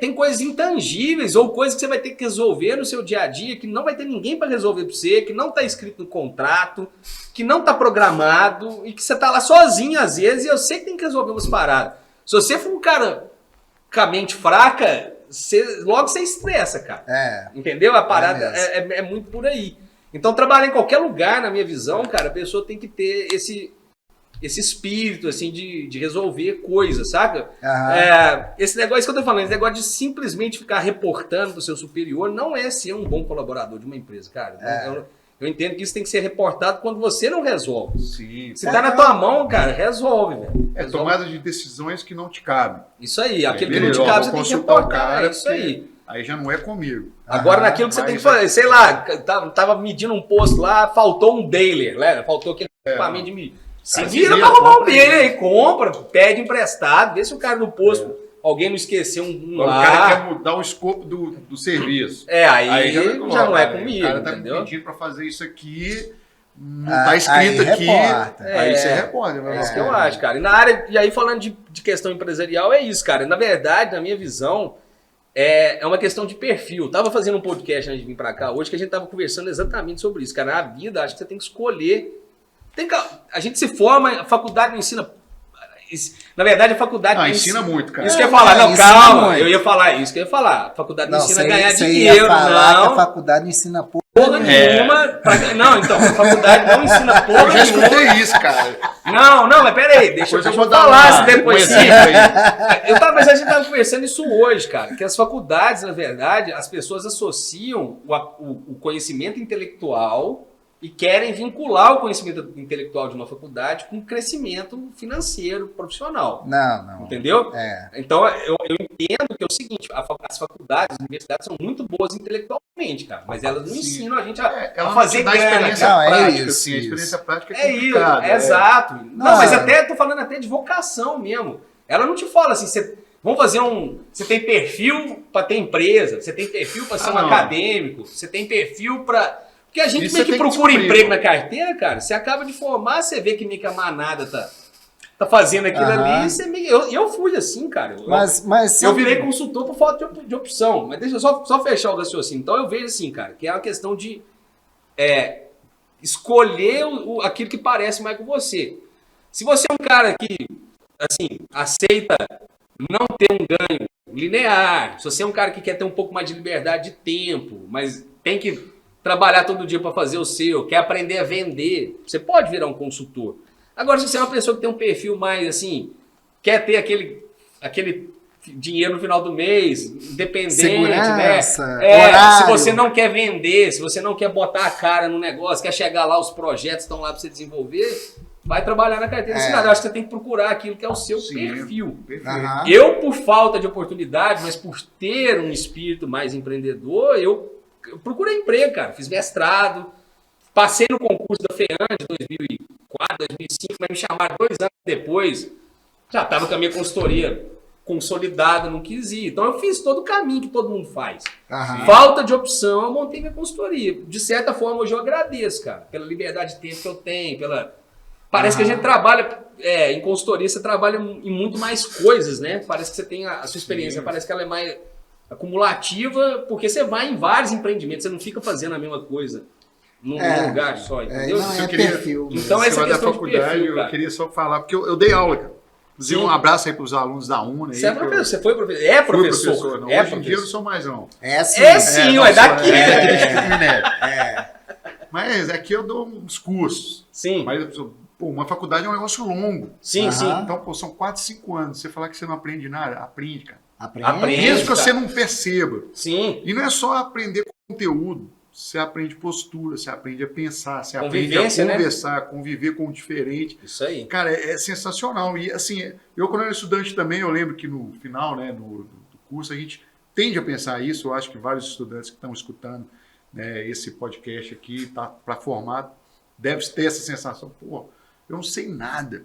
Tem coisas intangíveis ou coisas que você vai ter que resolver no seu dia a dia, que não vai ter ninguém para resolver para você, que não tá escrito no contrato, que não tá programado e que você tá lá sozinho às vezes e eu sei que tem que resolver umas paradas. Se você for um cara com a mente fraca, logo você estressa, cara. Entendeu? A parada é muito por aí. Então, trabalhar em qualquer lugar, na minha visão, cara, a pessoa tem que ter esse espírito, assim, de resolver coisas, saca? Esse negócio que eu tô falando, esse negócio de simplesmente ficar reportando pro seu superior, não é ser um bom colaborador de uma empresa, cara. Eu entendo que isso tem que ser reportado quando você não resolve. Sim. Se tá na tua mão, cara, resolve, velho. Tomada de decisões que não te cabem. Isso aí, aquilo que não te cabe, você tem que reportar, cara, isso aí. Aí já não é comigo. Agora, naquilo que você tem que fazer, sei lá, tava medindo um posto lá, faltou um dailer, né? Faltou aquele equipamento de medir. Se vira pra arrumar um dele aí, compra, pede emprestado, vê se o cara no posto, alguém não esqueceu um O lá. cara quer mudar o escopo do serviço. Aí já não é O comigo, cara tá entendeu? me pedindo pra fazer isso aqui, não tá escrito aí aqui. reporta. Aí você reporta. É isso que eu acho, cara. E na área, e aí falando de questão empresarial, é isso, cara. Na verdade, na minha visão, é uma questão de perfil. Eu tava fazendo um podcast antes de vir pra cá hoje que a gente tava conversando exatamente sobre isso, cara. Na vida, acho que você tem que escolher. A gente se forma, a faculdade não ensina. Na verdade, a faculdade não ensina muito, cara. Isso que eu ia falar, não, ensina calma. muito. Eu ia falar isso que eu ia falar. A faculdade não ensina a ganhar você dinheiro, ia falar que a não. faculdade ensina Porra nenhuma. Não, então, a faculdade não ensina porra Eu já nenhuma. escutei isso, cara. Não, mas peraí, deixa eu falar se depois sim. Mas a gente tava conversando isso hoje, cara, que as faculdades, na verdade, as pessoas associam o conhecimento intelectual e querem vincular o conhecimento intelectual de uma faculdade com o crescimento financeiro profissional. Não. Entendeu? É. Então, eu entendo que é o seguinte, as faculdades, as universidades são muito boas intelectualmente, cara, mas elas não ensinam a gente a fazer dá grana, experiência cara. prática, isso, assim. A experiência prática é É isso, complicada. exato. Não, Não, mas até tô falando até de vocação mesmo. Ela não te fala assim, vamos fazer você tem perfil para ter empresa, você tem perfil para ser um acadêmico, você tem perfil para... Porque a gente meio que procura emprego na carteira, cara, você acaba de formar, você vê que meio que a manada tá fazendo aquilo ali, eu fui assim, cara. Eu virei consultor por falta de opção, mas deixa eu só fechar o raciocínio. Então eu vejo assim, cara, que é uma questão de escolher aquilo que parece mais com você. Se você é um cara que, assim, aceita não ter um ganho linear, se você é um cara que quer ter um pouco mais de liberdade de tempo, mas tem que trabalhar todo dia para fazer o seu, quer aprender a vender, você pode virar um consultor. Agora, se você é uma pessoa que tem um perfil mais, assim, quer ter aquele dinheiro no final do mês, independente, segurança, né? horário. Se você não quer vender, se você não quer botar a cara no negócio, quer chegar lá, os projetos estão lá para você desenvolver, vai trabalhar na carteira assinada. Eu acho que você tem que procurar aquilo que é o seu perfil. Uhum. Eu, por falta de oportunidade, mas por ter um espírito mais empreendedor, eu procurei emprego, cara. Fiz mestrado, passei no concurso da FEAM de 2004, 2005, mas me chamaram 2 anos depois. Já estava com a minha consultoria consolidada, não quis ir. Então eu fiz todo o caminho que todo mundo faz. Uhum. Falta de opção, eu montei minha consultoria. De certa forma, hoje eu agradeço, cara, pela liberdade de tempo que eu tenho, Parece que a gente trabalha, em consultoria, você trabalha em muito mais coisas, né? Parece que você tem a sua experiência, parece que ela é mais acumulativa, porque você vai em vários empreendimentos, você não fica fazendo a mesma coisa num lugar só, entendeu? Não perfil. Então essa da questão faculdade, de perfil, cara. eu queria só falar, porque eu dei aula, cara. Inclusive, um abraço aí para os alunos da UNA. Você é professor, você foi professor? É professor. Não, é hoje em dia eu não sou mais, não. É sim. É daqui. Mas aqui eu dou uns cursos. Sim. Mas, uma faculdade é um negócio longo. Sim, sim. Então, são 4, 5 anos. Você falar que você não aprende nada, aprende, cara. Aprende. Mesmo que você não perceba. Sim. E não é só aprender conteúdo. Você aprende postura, você aprende a pensar, você aprende a conversar, conviver com o diferente. Isso aí. Cara, é sensacional. E assim, eu quando era estudante também, eu lembro que no final, né, do curso, a gente tende a pensar isso. Eu acho que vários estudantes que estão escutando, né, esse podcast aqui, tá para formar, deve ter essa sensação, pô, eu não sei nada.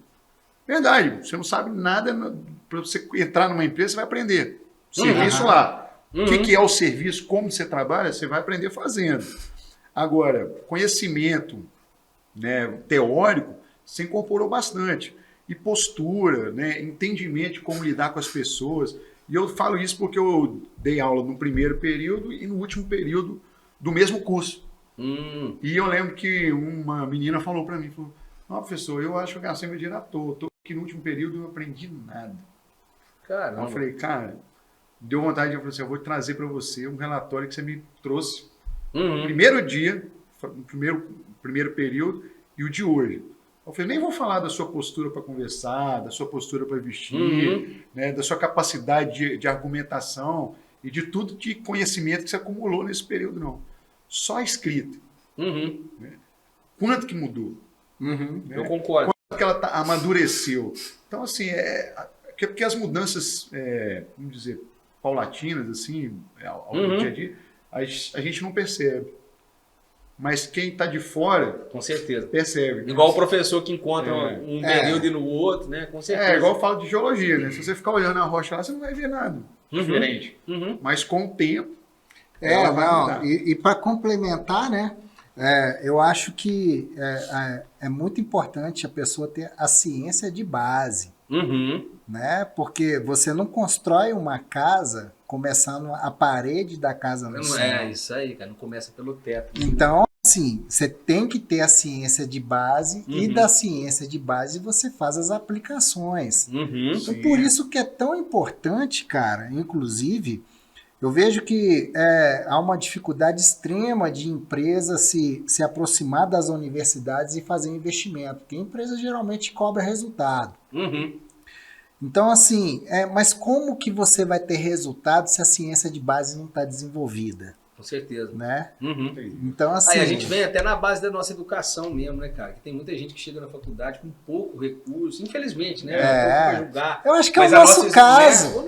Verdade, você não sabe nada, para você entrar numa empresa, você vai aprender. Serviço lá. O que é o serviço, como você trabalha, você vai aprender fazendo. Agora, conhecimento, né, teórico, você incorporou bastante. E postura, né, entendimento de como lidar com as pessoas. E eu falo isso porque eu dei aula no primeiro período e no último período do mesmo curso. E eu lembro que uma menina falou para mim, falou, não, professor, eu acho que eu gastei meu dinheiro à toa. Que no último período eu não aprendi nada. Caramba. Eu falei, cara, deu vontade de falar assim, eu vou trazer para você um relatório que você me trouxe no primeiro dia, no primeiro período e o de hoje. Eu falei, nem vou falar da sua postura para conversar, da sua postura para vestir, né, da sua capacidade de argumentação e de tudo de conhecimento que você acumulou nesse período, não. Só a escrita. Né? Quanto que mudou? Né? Eu concordo. Quanto que ela amadureceu. Então, assim, porque as mudanças, vamos dizer, paulatinas, assim, ao dia a dia, a gente não percebe. mas quem está de fora Com certeza. percebe. Né? Igual o professor que encontra um período e no outro, né? Com certeza. Igual eu falo de geologia, né? Se você ficar olhando a rocha lá, você não vai ver nada diferente. Mas com o tempo, ela vai mudar. E para complementar, né? Eu acho que é muito importante a pessoa ter a ciência de base, né? Porque você não constrói uma casa começando a parede da casa no céu. É isso aí, cara. Não começa pelo teto. Então, assim, você tem que ter a ciência de base e da ciência de base você faz as aplicações. Então, por isso que é tão importante, cara, inclusive, eu vejo que há uma dificuldade extrema de empresas se aproximar das universidades e fazer investimento, porque a empresa geralmente cobra resultado. Então, assim, mas como que você vai ter resultado se a ciência de base não está desenvolvida? Com certeza. Né? Então, assim... Aí a gente vem até na base da nossa educação mesmo, né, cara? Que tem muita gente que chega na faculdade com pouco recurso, infelizmente, né? Pouco pra julgar. Eu acho que é o nosso caso.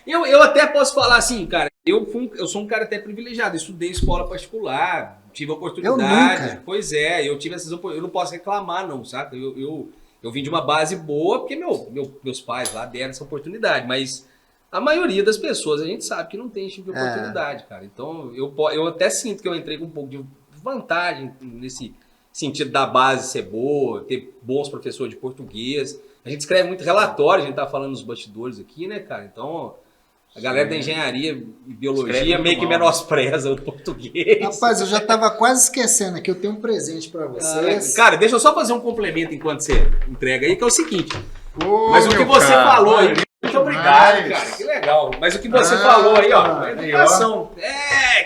Eu até posso falar assim, cara, eu sou um cara até privilegiado, estudei escola particular, tive oportunidade. Pois é, eu tive essas oportunidades, eu não posso reclamar não, saca? Eu vim de uma base boa, porque meus pais lá deram essa oportunidade, mas a maioria das pessoas a gente sabe que não tem esse tipo de oportunidade, cara. Então eu até sinto que eu entrei com um pouco de vantagem nesse sentido da base ser boa, ter bons professores de português. A gente escreve muito relatório, a gente tá falando nos bastidores aqui, né, cara? Então a galera da engenharia e biologia meio que menospreza o português. Rapaz, eu já tava quase esquecendo aqui, eu tenho um presente para vocês. Cara, deixa eu só fazer um complemento enquanto você entrega aí, que é o seguinte. Mas o que você falou aí... Muito obrigado, cara. Que legal. Mas o que você falou aí, ó, educação.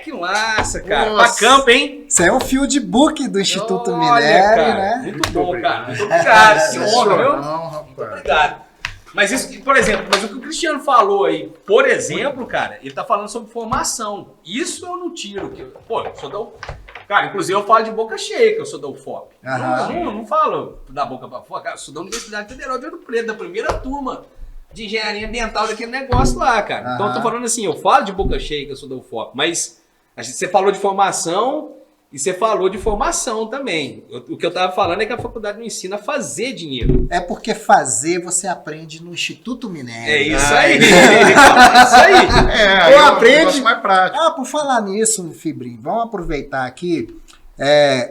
Que massa, cara. Pra campo, hein? Isso é um field book do Instituto Minério, cara, né? Muito bom, cara. Muito obrigado. Que honra, viu? Muito obrigado. Mas isso, por exemplo, mas o que o Cristiano falou aí, por exemplo, cara, ele tá falando sobre formação. Isso eu não tiro. Eu sou da... Cara, inclusive eu falo de boca cheia que eu sou da UFOP. Não falo da boca pra fora. Cara, eu sou da Universidade Federal de Ouro Preto, da primeira turma de engenharia ambiental daquele negócio lá, cara. Então eu tô falando assim, eu falo de boca cheia que eu sou da UFOP, mas você falou de formação e você falou de formação também. O que eu tava falando é que a faculdade não ensina a fazer dinheiro. É porque fazer você aprende no Instituto Minério. É isso aí. É isso aí. Eu aprendo mais prático. Por falar nisso, Fibrinho, vamos aproveitar aqui.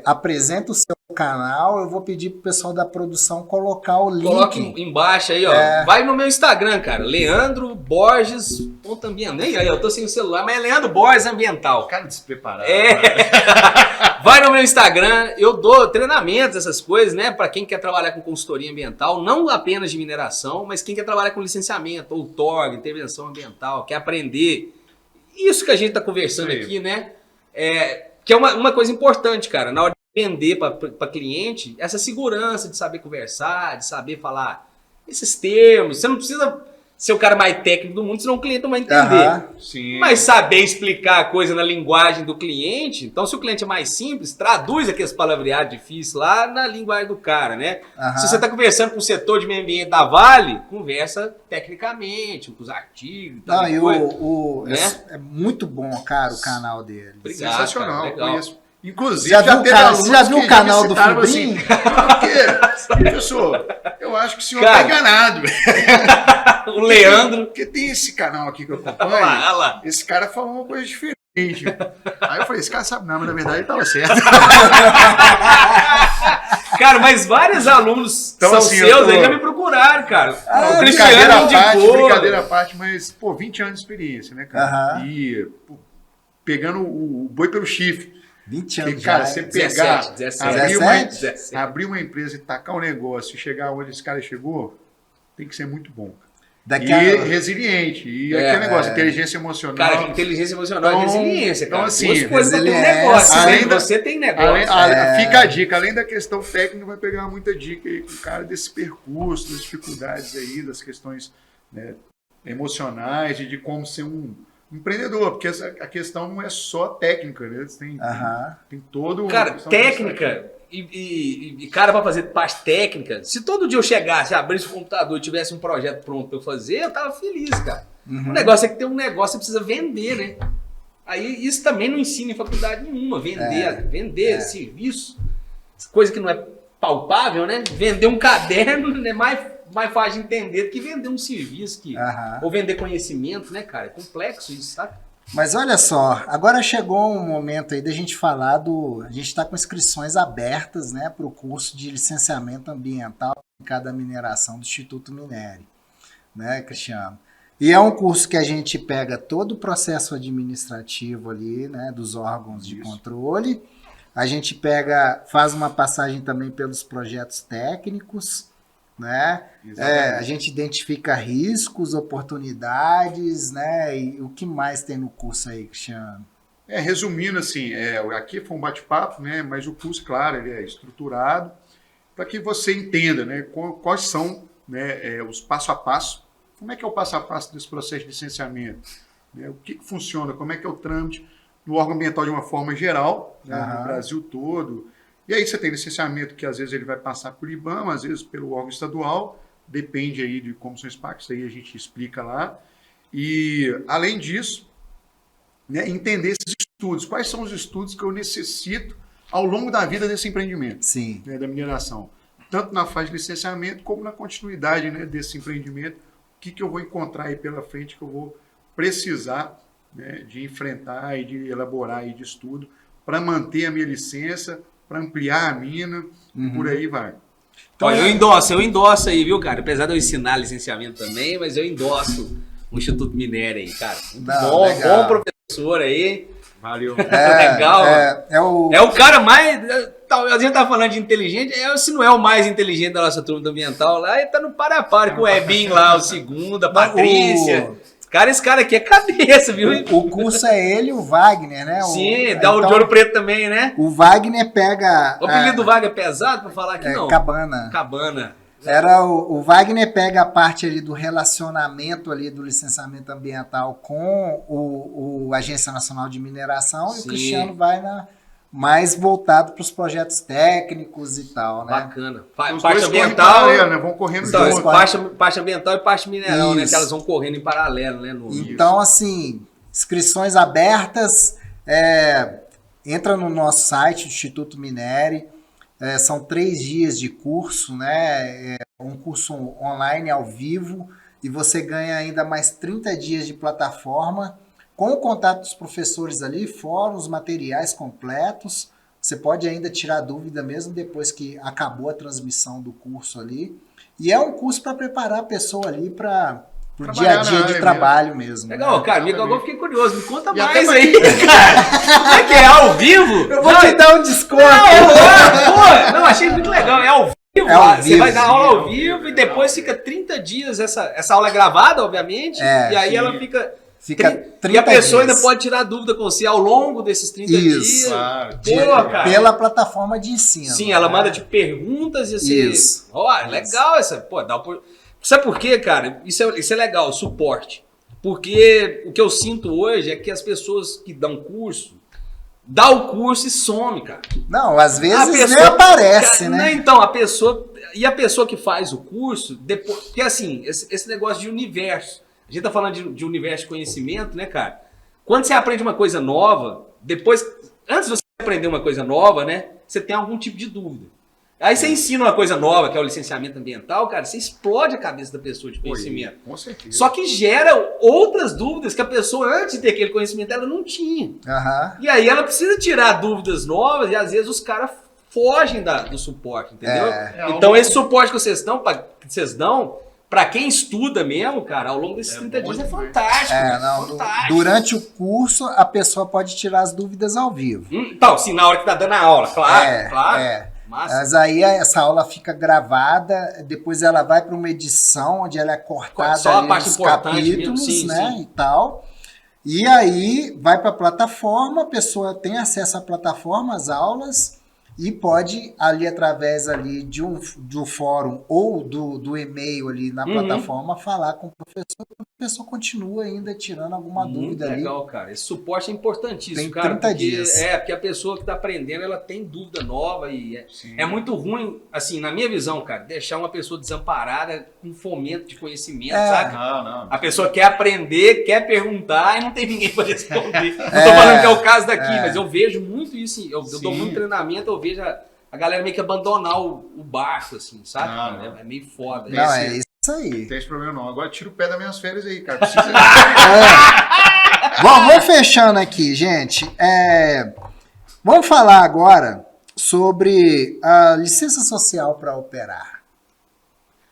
Apresenta o seu canal, eu vou pedir pro pessoal da produção colocar o link. Coloca embaixo aí, ó. Vai no meu Instagram, cara. Leandro Borges. Aí, eu tô sem o celular, mas é Leandro Borges Ambiental. Cara despreparado. Vai no meu Instagram, eu dou treinamentos, essas coisas, né? Pra quem quer trabalhar com consultoria ambiental, não apenas de mineração, mas quem quer trabalhar com licenciamento, outorga, intervenção ambiental, quer aprender. Isso que a gente tá conversando aqui, né? Que é uma coisa importante, cara, na hora de vender para cliente, essa segurança de saber conversar, de saber falar esses termos. Você não precisa ser o cara mais técnico do mundo, senão o cliente não vai entender. Sim. Mas saber explicar a coisa na linguagem do cliente, então se o cliente é mais simples, traduz aqueles palavreados difíceis lá na linguagem do cara, né? Se você está conversando com o setor de meio ambiente da Vale, conversa tecnicamente, com os artigos. É muito bom, cara, o canal dele. Obrigado, sensacional, cara, legal. Conheço. Inclusive, já viu o canal do Fibrinho? Professor, eu acho que o senhor está enganado. O Leandro. Porque tem esse canal aqui que eu acompanho. Olha lá. Esse cara falou uma coisa diferente. Aí eu falei, esse cara sabe não, mas na verdade ele estava certo. Cara, mas vários alunos então, são assim, seus aí já me procuraram, cara. O Cristiano brincadeira à parte, mas, 20 anos de experiência, né, cara? E pegando o boi pelo chifre. 20 anos. Cara, você pegar, 17. abrir uma empresa e tacar um negócio e chegar onde esse cara chegou, tem que ser muito bom. Resiliente. E aquele negócio, inteligência emocional. Cara, inteligência emocional e resiliência, cara. Então, assim, duas coisas pra ter um negócio. Você tem negócio. Fica a dica, além da questão técnica, vai pegar muita dica aí com o cara desse percurso, das dificuldades aí, das questões, né, emocionais e de como ser um empreendedor, porque a questão não é só técnica, né? Tem todo... Cara, técnica e cara, para fazer parte técnica, se todo dia eu chegasse, abrisse o computador e tivesse um projeto pronto para eu fazer, eu tava feliz, cara. O negócio é que tem um negócio que você precisa vender, né? Aí isso também não ensina em faculdade nenhuma, vender serviço, coisa que não é palpável, né? Vender um caderno é mais fácil de entender do que vender um serviço, ou vender conhecimento, né, cara? É complexo isso, sabe? Mas olha só, agora chegou um momento aí da gente falar a gente está com inscrições abertas, né, para o curso de licenciamento ambiental aplicado à mineração do Instituto Minério, né, Cristiano? E é um curso que a gente pega todo o processo administrativo ali, né, dos órgãos de controle, a gente faz uma passagem também pelos projetos técnicos, né? A gente identifica riscos, oportunidades, né? E o que mais tem no curso aí, Cristiano? Resumindo assim, aqui foi um bate-papo, né? Mas o curso, claro, ele é estruturado para que você entenda, né? Quais são, né, os passo a passo. Como é que é o passo a passo desse processo de licenciamento? Né? O que funciona? Como é que é o trâmite no órgão ambiental de uma forma geral, né, no Brasil todo? E aí você tem licenciamento que às vezes ele vai passar por IBAMA, às vezes pelo órgão estadual, depende aí de como são os pactos, aí a gente explica lá. E, além disso, né, entender esses estudos. Quais são os estudos que eu necessito ao longo da vida desse empreendimento, né, da mineração? Tanto na fase de licenciamento, como na continuidade, né, desse empreendimento. O que eu vou encontrar aí pela frente que eu vou precisar, né, de enfrentar e de elaborar aí de estudo para manter a minha licença, para ampliar a mina, por aí vai. Então, eu endosso aí, viu, cara? Apesar de eu ensinar licenciamento também, mas eu endosso o Instituto Minério aí, cara. Bom professor aí. Valeu. Legal. É o cara mais... A gente tá falando de inteligente, se não é o mais inteligente da nossa turma do ambiental lá, ele tá no par-a-par com o Ebin lá, o segundo, a Patrícia... Esse cara aqui é cabeça, viu? O curso é ele e o Wagner, né? Sim, dá o de Ouro Preto também, né? O Wagner pega... O apelido do Wagner é pesado pra falar aqui, não? Cabana. O Wagner pega a parte ali do relacionamento ali do licenciamento ambiental com o Agência Nacional de Mineração. E o Cristiano vai mais voltado para os projetos técnicos e tal, né? Bacana. Parte ambiental, né? Vão correndo juntos. Parte ambiental e parte mineral, né? Que elas vão correndo em paralelo, né? Então, assim, inscrições abertas, entra no nosso site, Instituto Minério, são 3 dias de curso, né? Um curso online ao vivo, e você ganha ainda mais 30 dias de plataforma, com o contato dos professores ali, fóruns, materiais completos. Você pode ainda tirar dúvida mesmo depois que acabou a transmissão do curso ali. E é um curso para preparar a pessoa ali para o dia a dia de trabalho mesmo. Legal, né? Cara, agora eu fiquei curioso. Me conta mais aí, cara. Como é que é? Ao vivo? Eu vou te dar um desconto. Não, achei muito legal. É ao vivo. Você vai dar aula ao vivo e depois fica 30 dias. Essa aula é gravada, obviamente. E aí ela fica 30 e a pessoa ainda pode tirar dúvida com você ao longo desses 30 dias. Claro. Pela plataforma de ensino. Sim, ela manda perguntas e assim. Isso. Legal essa. Sabe por quê, cara? Isso é legal, suporte. Porque o que eu sinto hoje é que as pessoas que dão curso, dá o curso e some, cara. Não, às vezes nem aparece, né? Então, a pessoa que faz o curso, depois, porque assim, esse negócio de universo, a gente tá falando de universo de conhecimento, né, cara? Quando você aprende uma coisa nova, antes de você aprender uma coisa nova, né, você tem algum tipo de dúvida. Aí você ensina uma coisa nova, que é o licenciamento ambiental, cara, você explode a cabeça da pessoa de conhecimento. Com certeza. Só que gera outras dúvidas que a pessoa, antes de ter aquele conhecimento, ela não tinha. E aí ela precisa tirar dúvidas novas e às vezes os caras fogem do suporte, entendeu? Então esse suporte que vocês dão, pra quem estuda mesmo, cara, ao longo desses 30 dias é fantástico. Fantástico. Durante o curso, a pessoa pode tirar as dúvidas ao vivo. Então, sim, na hora que tá dando a aula, claro. Mas aí essa aula fica gravada, depois ela vai para uma edição onde ela é cortada só ali a parte nos importante capítulos, mesmo. Sim, né, sim. e tal. E aí vai para a plataforma, a pessoa tem acesso à plataforma, às aulas, e pode ali através ali do fórum ou do e-mail ali na plataforma falar com o professor a pessoa continua ainda tirando alguma dúvida ali. Legal, cara. Esse suporte é importantíssimo, Tem cara. 30 dias. Porque a pessoa que está aprendendo, ela tem dúvida nova e é muito ruim, assim, na minha visão, cara, deixar uma pessoa desamparada com fomento de conhecimento, sabe? Não. A pessoa quer aprender, quer perguntar e não tem ninguém para responder. Não tô falando que é o caso daqui, mas eu vejo muito isso. Eu dou muito treinamento, eu vejo a galera meio que abandonar o barco, assim, sabe? Não. É meio foda. Não, é isso aí. Não tem esse problema não. Agora tira o pé das minhas férias aí, cara. Precisa... Vamos fechando aqui, gente. Vamos falar agora sobre a licença social para operar.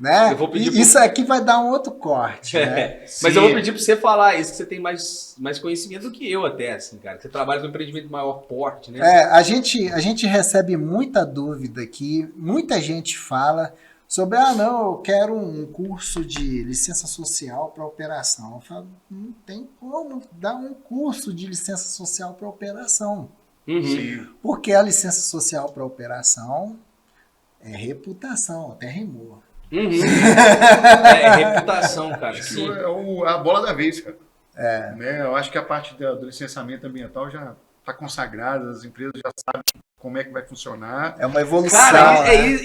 Né? Eu vou pedir Isso aqui vai dar um outro corte. Né? Mas eu vou pedir para você falar isso, que você tem mais conhecimento do que eu até, assim, cara. Você trabalha com empreendimento de maior porte, né? A gente recebe muita dúvida aqui, muita gente fala sobre, não, eu quero um curso de licença social para operação. Eu falo, não tem como dar um curso de licença social para operação. Uhum. Porque a licença social para operação é reputação, até rimou. Reputação, cara. Isso é a bola da vez, cara. Né? Eu acho que a parte do licenciamento ambiental já está consagrada, as empresas já sabem como é que vai funcionar. É uma evolução. Cara, é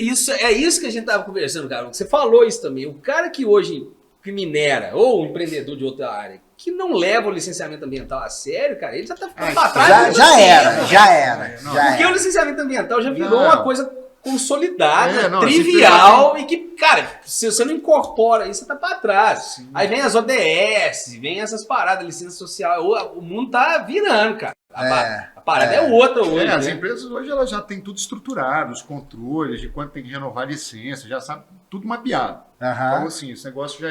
isso que a gente tava conversando, cara. Você falou isso também. O cara que hoje que minera, ou um empreendedor de outra área, que não leva o licenciamento ambiental a sério, cara, ele já tá ficando pra trás. Já era. Porque o licenciamento ambiental já virou uma coisa consolidada, a trivial, e que, cara, se você não incorpora isso, você tá pra trás. Sim. Aí vem as ODS, vem essas paradas, licença social, o mundo tá virando, cara. A parada é outra hoje. As né? empresas hoje elas já têm tudo estruturado, os controles de quanto tem que renovar a licença, já sabe tudo mapeado. Então, assim, esse negócio já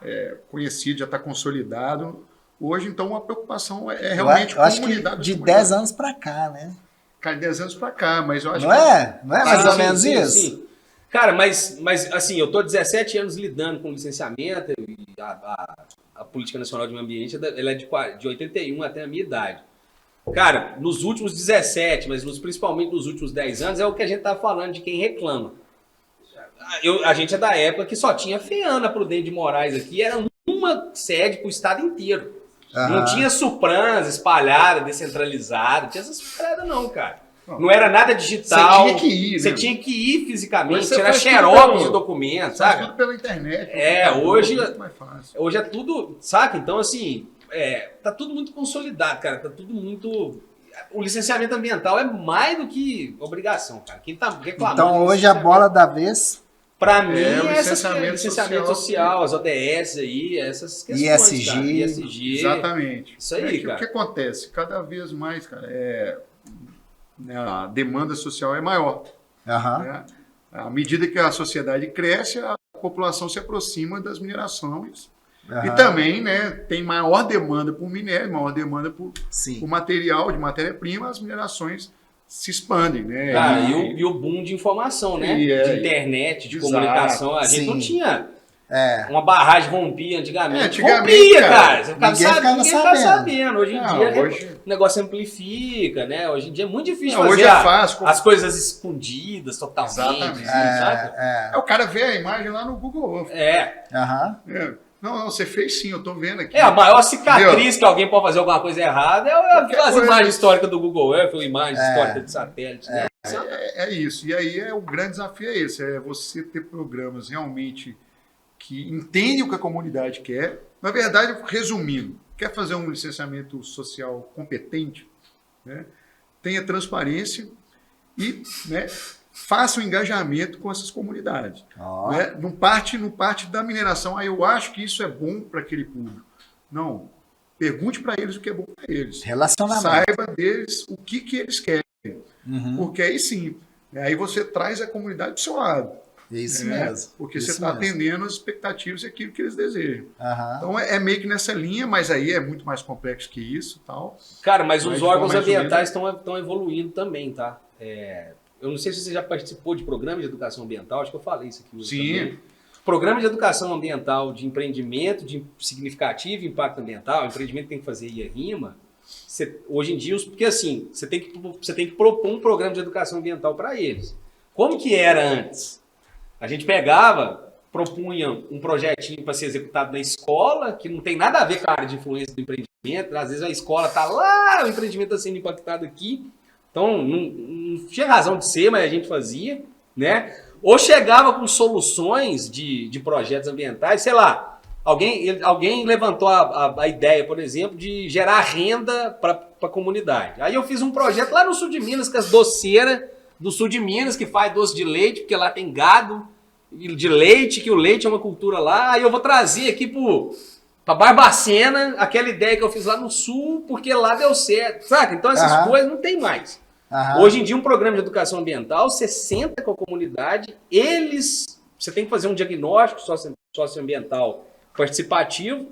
é conhecido, já está consolidado. Hoje, então, a preocupação é realmente eu acho que de 10 anos para cá, né? Cara, 10 anos para cá, mas eu acho Não é mais ou menos isso? Sim. Cara, mas assim, eu tô 17 anos lidando com licenciamento e a Política Nacional de Meio Ambiente, ela é de 81 até a minha idade. Cara, nos últimos 17, mas principalmente nos últimos 10 anos, é o que a gente tá falando de quem reclama. A gente é da época que só tinha FEANA Prudente de Moraes aqui, era uma sede pro estado inteiro. Não tinha Suprans espalhada, descentralizada, não tinha essas paradas não, cara. Não era nada digital. Você tinha que ir, Você né? tinha que ir fisicamente, Você tirar faz xerox tudo de documentos, Faz sabe? tudo pela internet. Hoje é muito mais fácil. Hoje é tudo, saca? Então, assim, tá tudo muito consolidado, cara. Tá tudo muito... O licenciamento ambiental é mais do que obrigação, cara. Quem tá reclamando... Então, hoje a bola da vez... Pra mim, o licenciamento social, as ODS aí, essas questões, cara. ISG. Exatamente. Isso aí, cara. O que acontece? Cada vez mais, cara, a demanda social é maior. Né? À medida que a sociedade cresce, a população se aproxima das minerações. E também, né, tem maior demanda por minério, maior demanda por material, de matéria-prima, as minerações se expandem, né? Cara, e o boom de informação, né? De internet, de comunicação. A gente não tinha uma barragem rompia antigamente. Rompia, cara. Ninguém ficava sabendo. Hoje em dia o negócio amplifica, né? Hoje em dia é muito difícil fazer hoje é fácil, as coisas escondidas totalmente. Exatamente. O cara vê a imagem lá no Google Earth. Não, você fez sim, eu tô vendo aqui. A maior cicatriz que alguém pode fazer alguma coisa errada é as imagens históricas do Google Earth, ou imagens históricas de satélite. Né? É isso. E aí o grande desafio é esse, é você ter programas realmente que entendem o que a comunidade quer. Na verdade, resumindo, quer fazer um licenciamento social competente, né? Tenha transparência e, né, faça o engajamento com essas comunidades. Né? Não parte da mineração. Eu acho que isso é bom para aquele público. Não. Pergunte para eles o que é bom para eles. Relacionamento. Saiba deles o que eles querem. Porque aí sim, aí você traz a comunidade do seu lado. Isso mesmo. Porque você está atendendo as expectativas e aquilo que eles desejam. Então é meio que nessa linha, mas aí é muito mais complexo que isso. Tal. Cara, mas os órgãos ambientais estão evoluindo também, tá? Eu não sei se você já participou de programa de educação ambiental, acho que eu falei isso aqui hoje também. Programa de educação ambiental de empreendimento, de significativo impacto ambiental, empreendimento tem que fazer IRIMA. Hoje em dia, porque assim, você tem que propor um programa de educação ambiental para eles. Como que era antes? A gente pegava, propunha um projetinho para ser executado na escola, que não tem nada a ver com a área de influência do empreendimento. Às vezes a escola está lá, o empreendimento está sendo impactado aqui. Então, não tinha razão de ser, mas a gente fazia, né? Ou chegava com soluções de projetos ambientais, sei lá, alguém levantou a ideia, por exemplo, de gerar renda para a comunidade. Aí eu fiz um projeto lá no sul de Minas, com as doceiras do sul de Minas, que faz doce de leite, porque lá tem gado de leite, que o leite é uma cultura lá. Aí eu vou trazer aqui para Barbacena aquela ideia que eu fiz lá no sul, porque lá deu certo, saca? Então essas coisas não tem mais. Hoje em dia, um programa de educação ambiental, você senta com a comunidade, você tem que fazer um diagnóstico socioambiental participativo.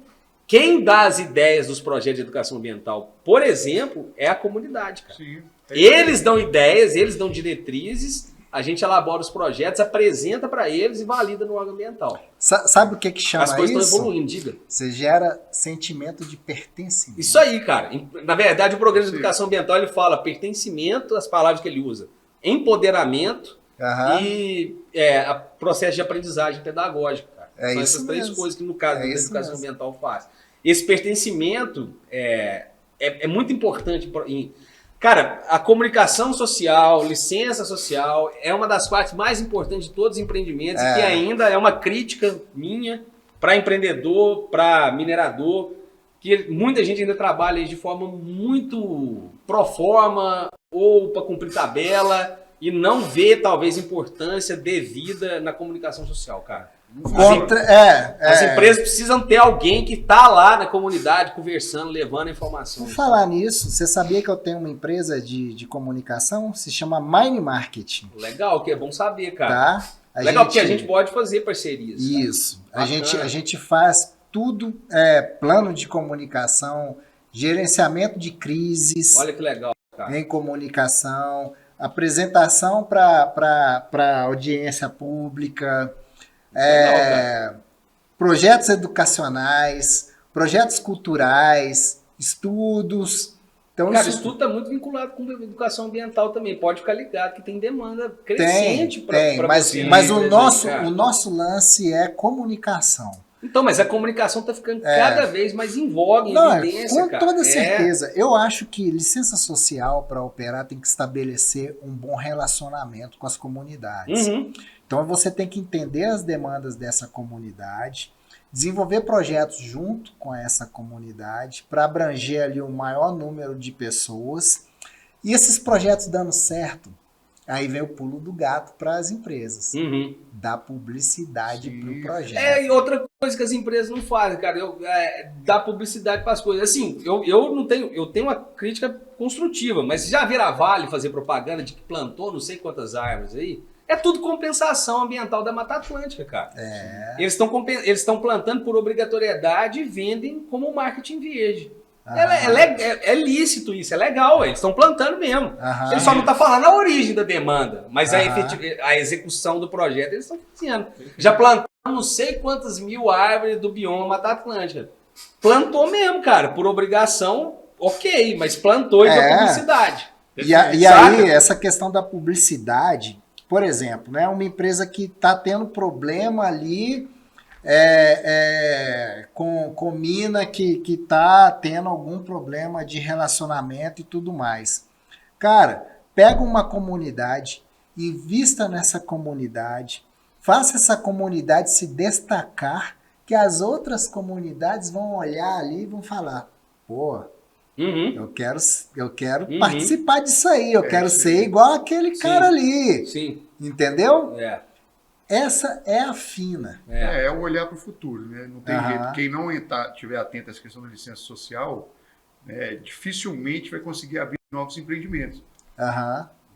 Quem dá as ideias dos projetos de educação ambiental, por exemplo, é a comunidade, cara. Sim. Eles dão ideias, eles dão diretrizes, a gente elabora os projetos, apresenta para eles e valida no órgão ambiental. Sabe o que chama isso? As coisas estão evoluindo, diga. Você gera sentimento de pertencimento. Isso aí, cara. Na verdade, o programa de educação ambiental, ele fala pertencimento, as palavras que ele usa, empoderamento e processo de aprendizagem pedagógica, cara. São essas três coisas que, no caso da educação ambiental, faz. Esse pertencimento é muito importante. Cara, a comunicação social, licença social, é uma das partes mais importantes de todos os empreendimentos, que ainda é uma crítica minha para empreendedor, para minerador, que muita gente ainda trabalha de forma muito pro forma ou para cumprir tabela e não vê, talvez, importância devida na comunicação social, cara. As empresas precisam ter alguém que está lá na comunidade conversando, levando informação. Por falar nisso, você sabia que eu tenho uma empresa de comunicação? Se chama Mind Marketing. Legal, que é bom saber, cara. Tá? Legal, porque a gente pode fazer parcerias. Isso. A gente faz tudo, plano de comunicação, gerenciamento de crises. Olha que legal, cara. Em comunicação, apresentação para audiência pública. Projetos educacionais, projetos culturais, estudos. Então, cara, isso tudo está muito vinculado com educação ambiental também. Pode ficar ligado que tem demanda crescente para você. Mas o nosso lance é comunicação. Então, mas a comunicação está ficando cada vez mais em voga, em evidência, com toda certeza. Eu acho que licença social para operar tem que estabelecer um bom relacionamento com as comunidades. Então você tem que entender as demandas dessa comunidade, desenvolver projetos junto com essa comunidade para abranger ali o maior número de pessoas. E esses projetos dando certo, aí vem o pulo do gato para as empresas. Dá publicidade para o projeto. E outra coisa que as empresas não fazem, cara, dá publicidade para as coisas. Assim, eu tenho uma crítica construtiva, mas já viram a Vale fazer propaganda de que plantou não sei quantas árvores aí? É tudo compensação ambiental da Mata Atlântica, cara. Eles estão plantando por obrigatoriedade e vendem como marketing verde. É lícito isso, é legal, eles estão plantando mesmo. Eles só não estão falando a origem da demanda, mas a execução do projeto eles estão fazendo. Já plantaram não sei quantas mil árvores do bioma Mata Atlântica. Plantou mesmo, cara, por obrigação, ok, mas plantou e deu publicidade. E aí, essa questão da publicidade... Por exemplo, né, uma empresa que está tendo problema ali com mina que está tendo algum problema de relacionamento e tudo mais. Cara, pega uma comunidade, invista nessa comunidade, faça essa comunidade se destacar, que as outras comunidades vão olhar ali e vão falar, pô... Eu quero participar disso aí, eu quero ser igual aquele cara ali. Entendeu? Essa é a fina. É o olhar para o futuro, né? Não tem jeito. Quem não estiver atento a essa questão da licença social, dificilmente vai conseguir abrir novos empreendimentos.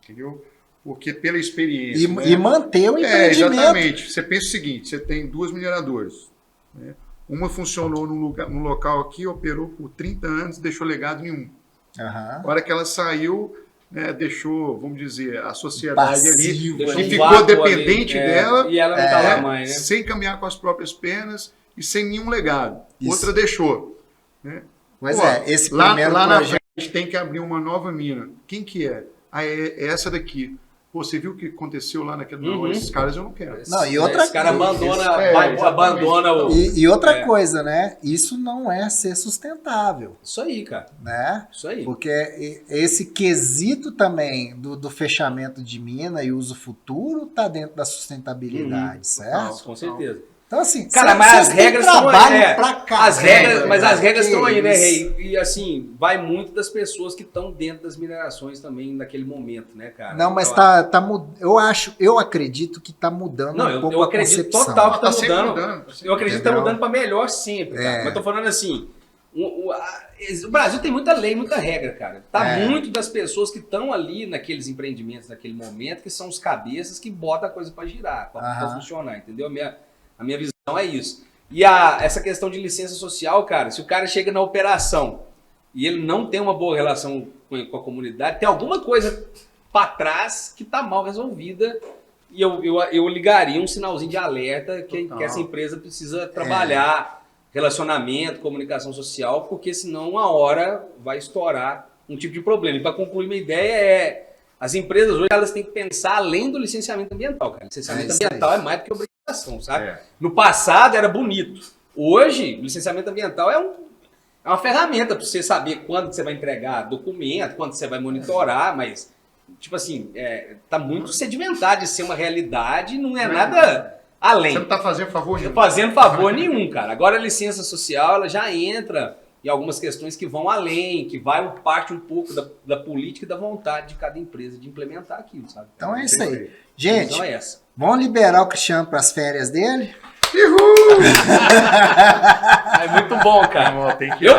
Entendeu? Porque pela experiência... E manter o empreendimento. Exatamente. Você pensa o seguinte, você tem duas mineradoras, né? Uma funcionou num local aqui, operou por 30 anos, deixou legado nenhum. A hora que ela saiu, né, deixou, vamos dizer, a sociedade ali, e ficou dependente dela, e ela não tá lá mais, né? Sem caminhar com as próprias pernas e sem nenhum legado. Outra deixou. Né? Pois esse lá primeiro lá projeto... na frente tem que abrir uma nova mina. Quem que é? É essa daqui. Pô, você viu o que aconteceu lá naquele... Não, esses caras eu não quero. Não, e outra Esse cara coisa... abandona o... E outra coisa, né? Isso não é ser sustentável. Isso aí, cara. Né? Isso aí. Porque esse quesito também do fechamento de mina e uso futuro tá dentro da sustentabilidade, certo? Com certeza. Então, assim, cara, mas as regras estão aí. Pra cá, as regras, mas as regras que estão aí, né, isso. Rei? E assim, vai muito das pessoas que estão dentro das minerações também naquele momento, né, cara? Não, mas eu acredito que tá mudando não, um pouco eu a acredito concepção. total que tá sempre mudando. Eu acredito que tá Entendeu? mudando para melhor sempre, cara. Mas tô falando assim, o Brasil tem muita lei, muita regra, cara. Tá muito das pessoas que estão ali naqueles empreendimentos, naquele momento, que são os cabeças que botam a coisa para girar, para funcionar, entendeu? A minha visão é isso. E essa questão de licença social, cara, se o cara chega na operação e ele não tem uma boa relação com a comunidade, tem alguma coisa para trás que tá mal resolvida e eu ligaria um sinalzinho de alerta que essa empresa precisa trabalhar relacionamento, comunicação social, porque senão uma hora vai estourar um tipo de problema. E para concluir minha ideia as empresas hoje elas têm que pensar além do licenciamento ambiental, cara. Licenciamento ambiental é mais do que obrigação, sabe? No passado era bonito. Hoje, o licenciamento ambiental é uma ferramenta para você saber quando você vai entregar documento, quando você vai monitorar, mas, tipo assim, tá muito sedimentado de ser uma realidade, não é nada além. Você não tá fazendo favor nenhum. Não tá fazendo favor nenhum, cara. Agora a licença social, ela já entra em algumas questões que vão além, que parte um pouco da política e da vontade de cada empresa de implementar aquilo, sabe? Então é isso aí. Gente, então é essa. Vamos liberar o Cristiano para as férias dele? É muito bom, cara.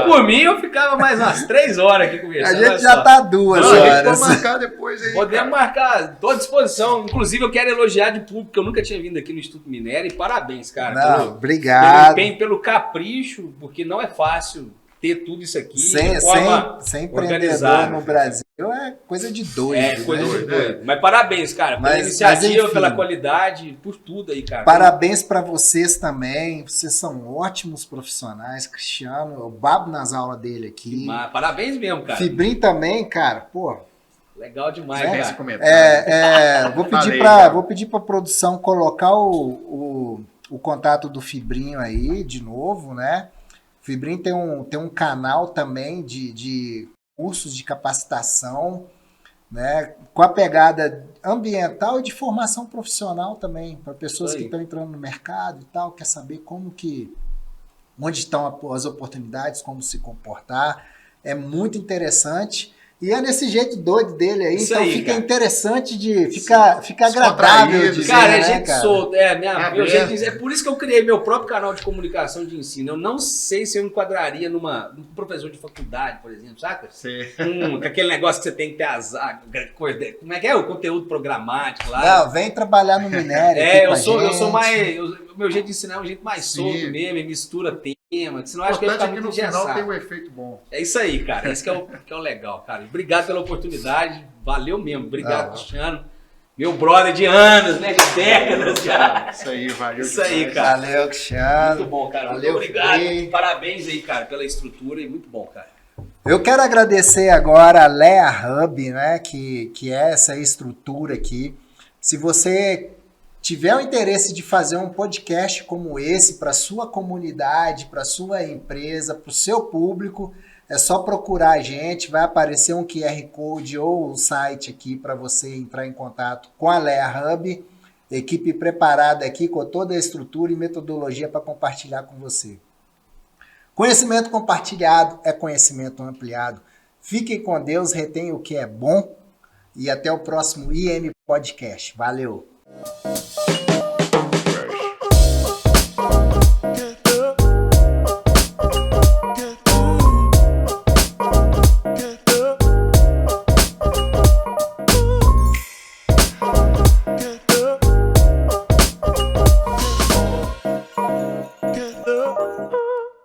Por mim, eu ficava mais umas 3 horas aqui conversando. A gente já tá 2 horas. A gente pode marcar depois aí. Podemos marcar, estou à disposição. Inclusive, eu quero elogiar de público, que eu nunca tinha vindo aqui no Instituto Minério. E parabéns, cara. Obrigado. Pelo empenho, pelo capricho, porque não é fácil ter tudo isso aqui sem empreendedor no Brasil é coisa de doido. É, coisa de doido. Mas parabéns, cara, pela iniciativa, pela qualidade, por tudo aí, cara. Parabéns para vocês também. Vocês são ótimos profissionais. Cristiano, eu babo nas aulas dele aqui. Parabéns mesmo, cara. Fibrim também, cara. Pô. Legal demais, cara. Vou pedir para produção colocar o contato do Fibrinho aí de novo, né? O Fibrim tem um canal também de cursos de capacitação, né, com a pegada ambiental e de formação profissional também, para pessoas que estão entrando no mercado e tal, quer saber onde estão as oportunidades, como se comportar. É muito interessante. E é nesse jeito doido dele aí, isso então aí, fica cara. Interessante de ficar agradável de ver, cara, é gente solta. É por isso que eu criei meu próprio canal de comunicação de ensino. Eu não sei se eu enquadraria num professor de faculdade, por exemplo, saca? Sim. Com aquele negócio que você tem que ter como é que é? O conteúdo programático lá. Não, vem trabalhar no minério. Eu sou mais. O meu jeito de ensinar é um jeito mais solto mesmo, mistura tema, senão acho que aqui no final tem um efeito bom. É isso aí, cara. Isso que é o legal, cara. Obrigado pela oportunidade. Valeu mesmo. Obrigado, Cristiano. Meu brother de anos, né? De décadas já. Isso aí, valeu. Isso aí, cara. Valeu, Cristiano. Muito bom, cara. Valeu, muito obrigado. Parabéns aí, cara, pela estrutura e muito bom, cara. Eu quero agradecer agora a Lea Hub, né? Que é essa estrutura aqui. Se você tiver o interesse de fazer um podcast como esse para sua comunidade, para sua empresa, para o seu público, é só procurar a gente, vai aparecer um QR Code ou um site aqui para você entrar em contato com a Lea Hub, equipe preparada aqui com toda a estrutura e metodologia para compartilhar com você. Conhecimento compartilhado é conhecimento ampliado. Fiquem com Deus, retenham o que é bom e até o próximo IM Podcast. Valeu!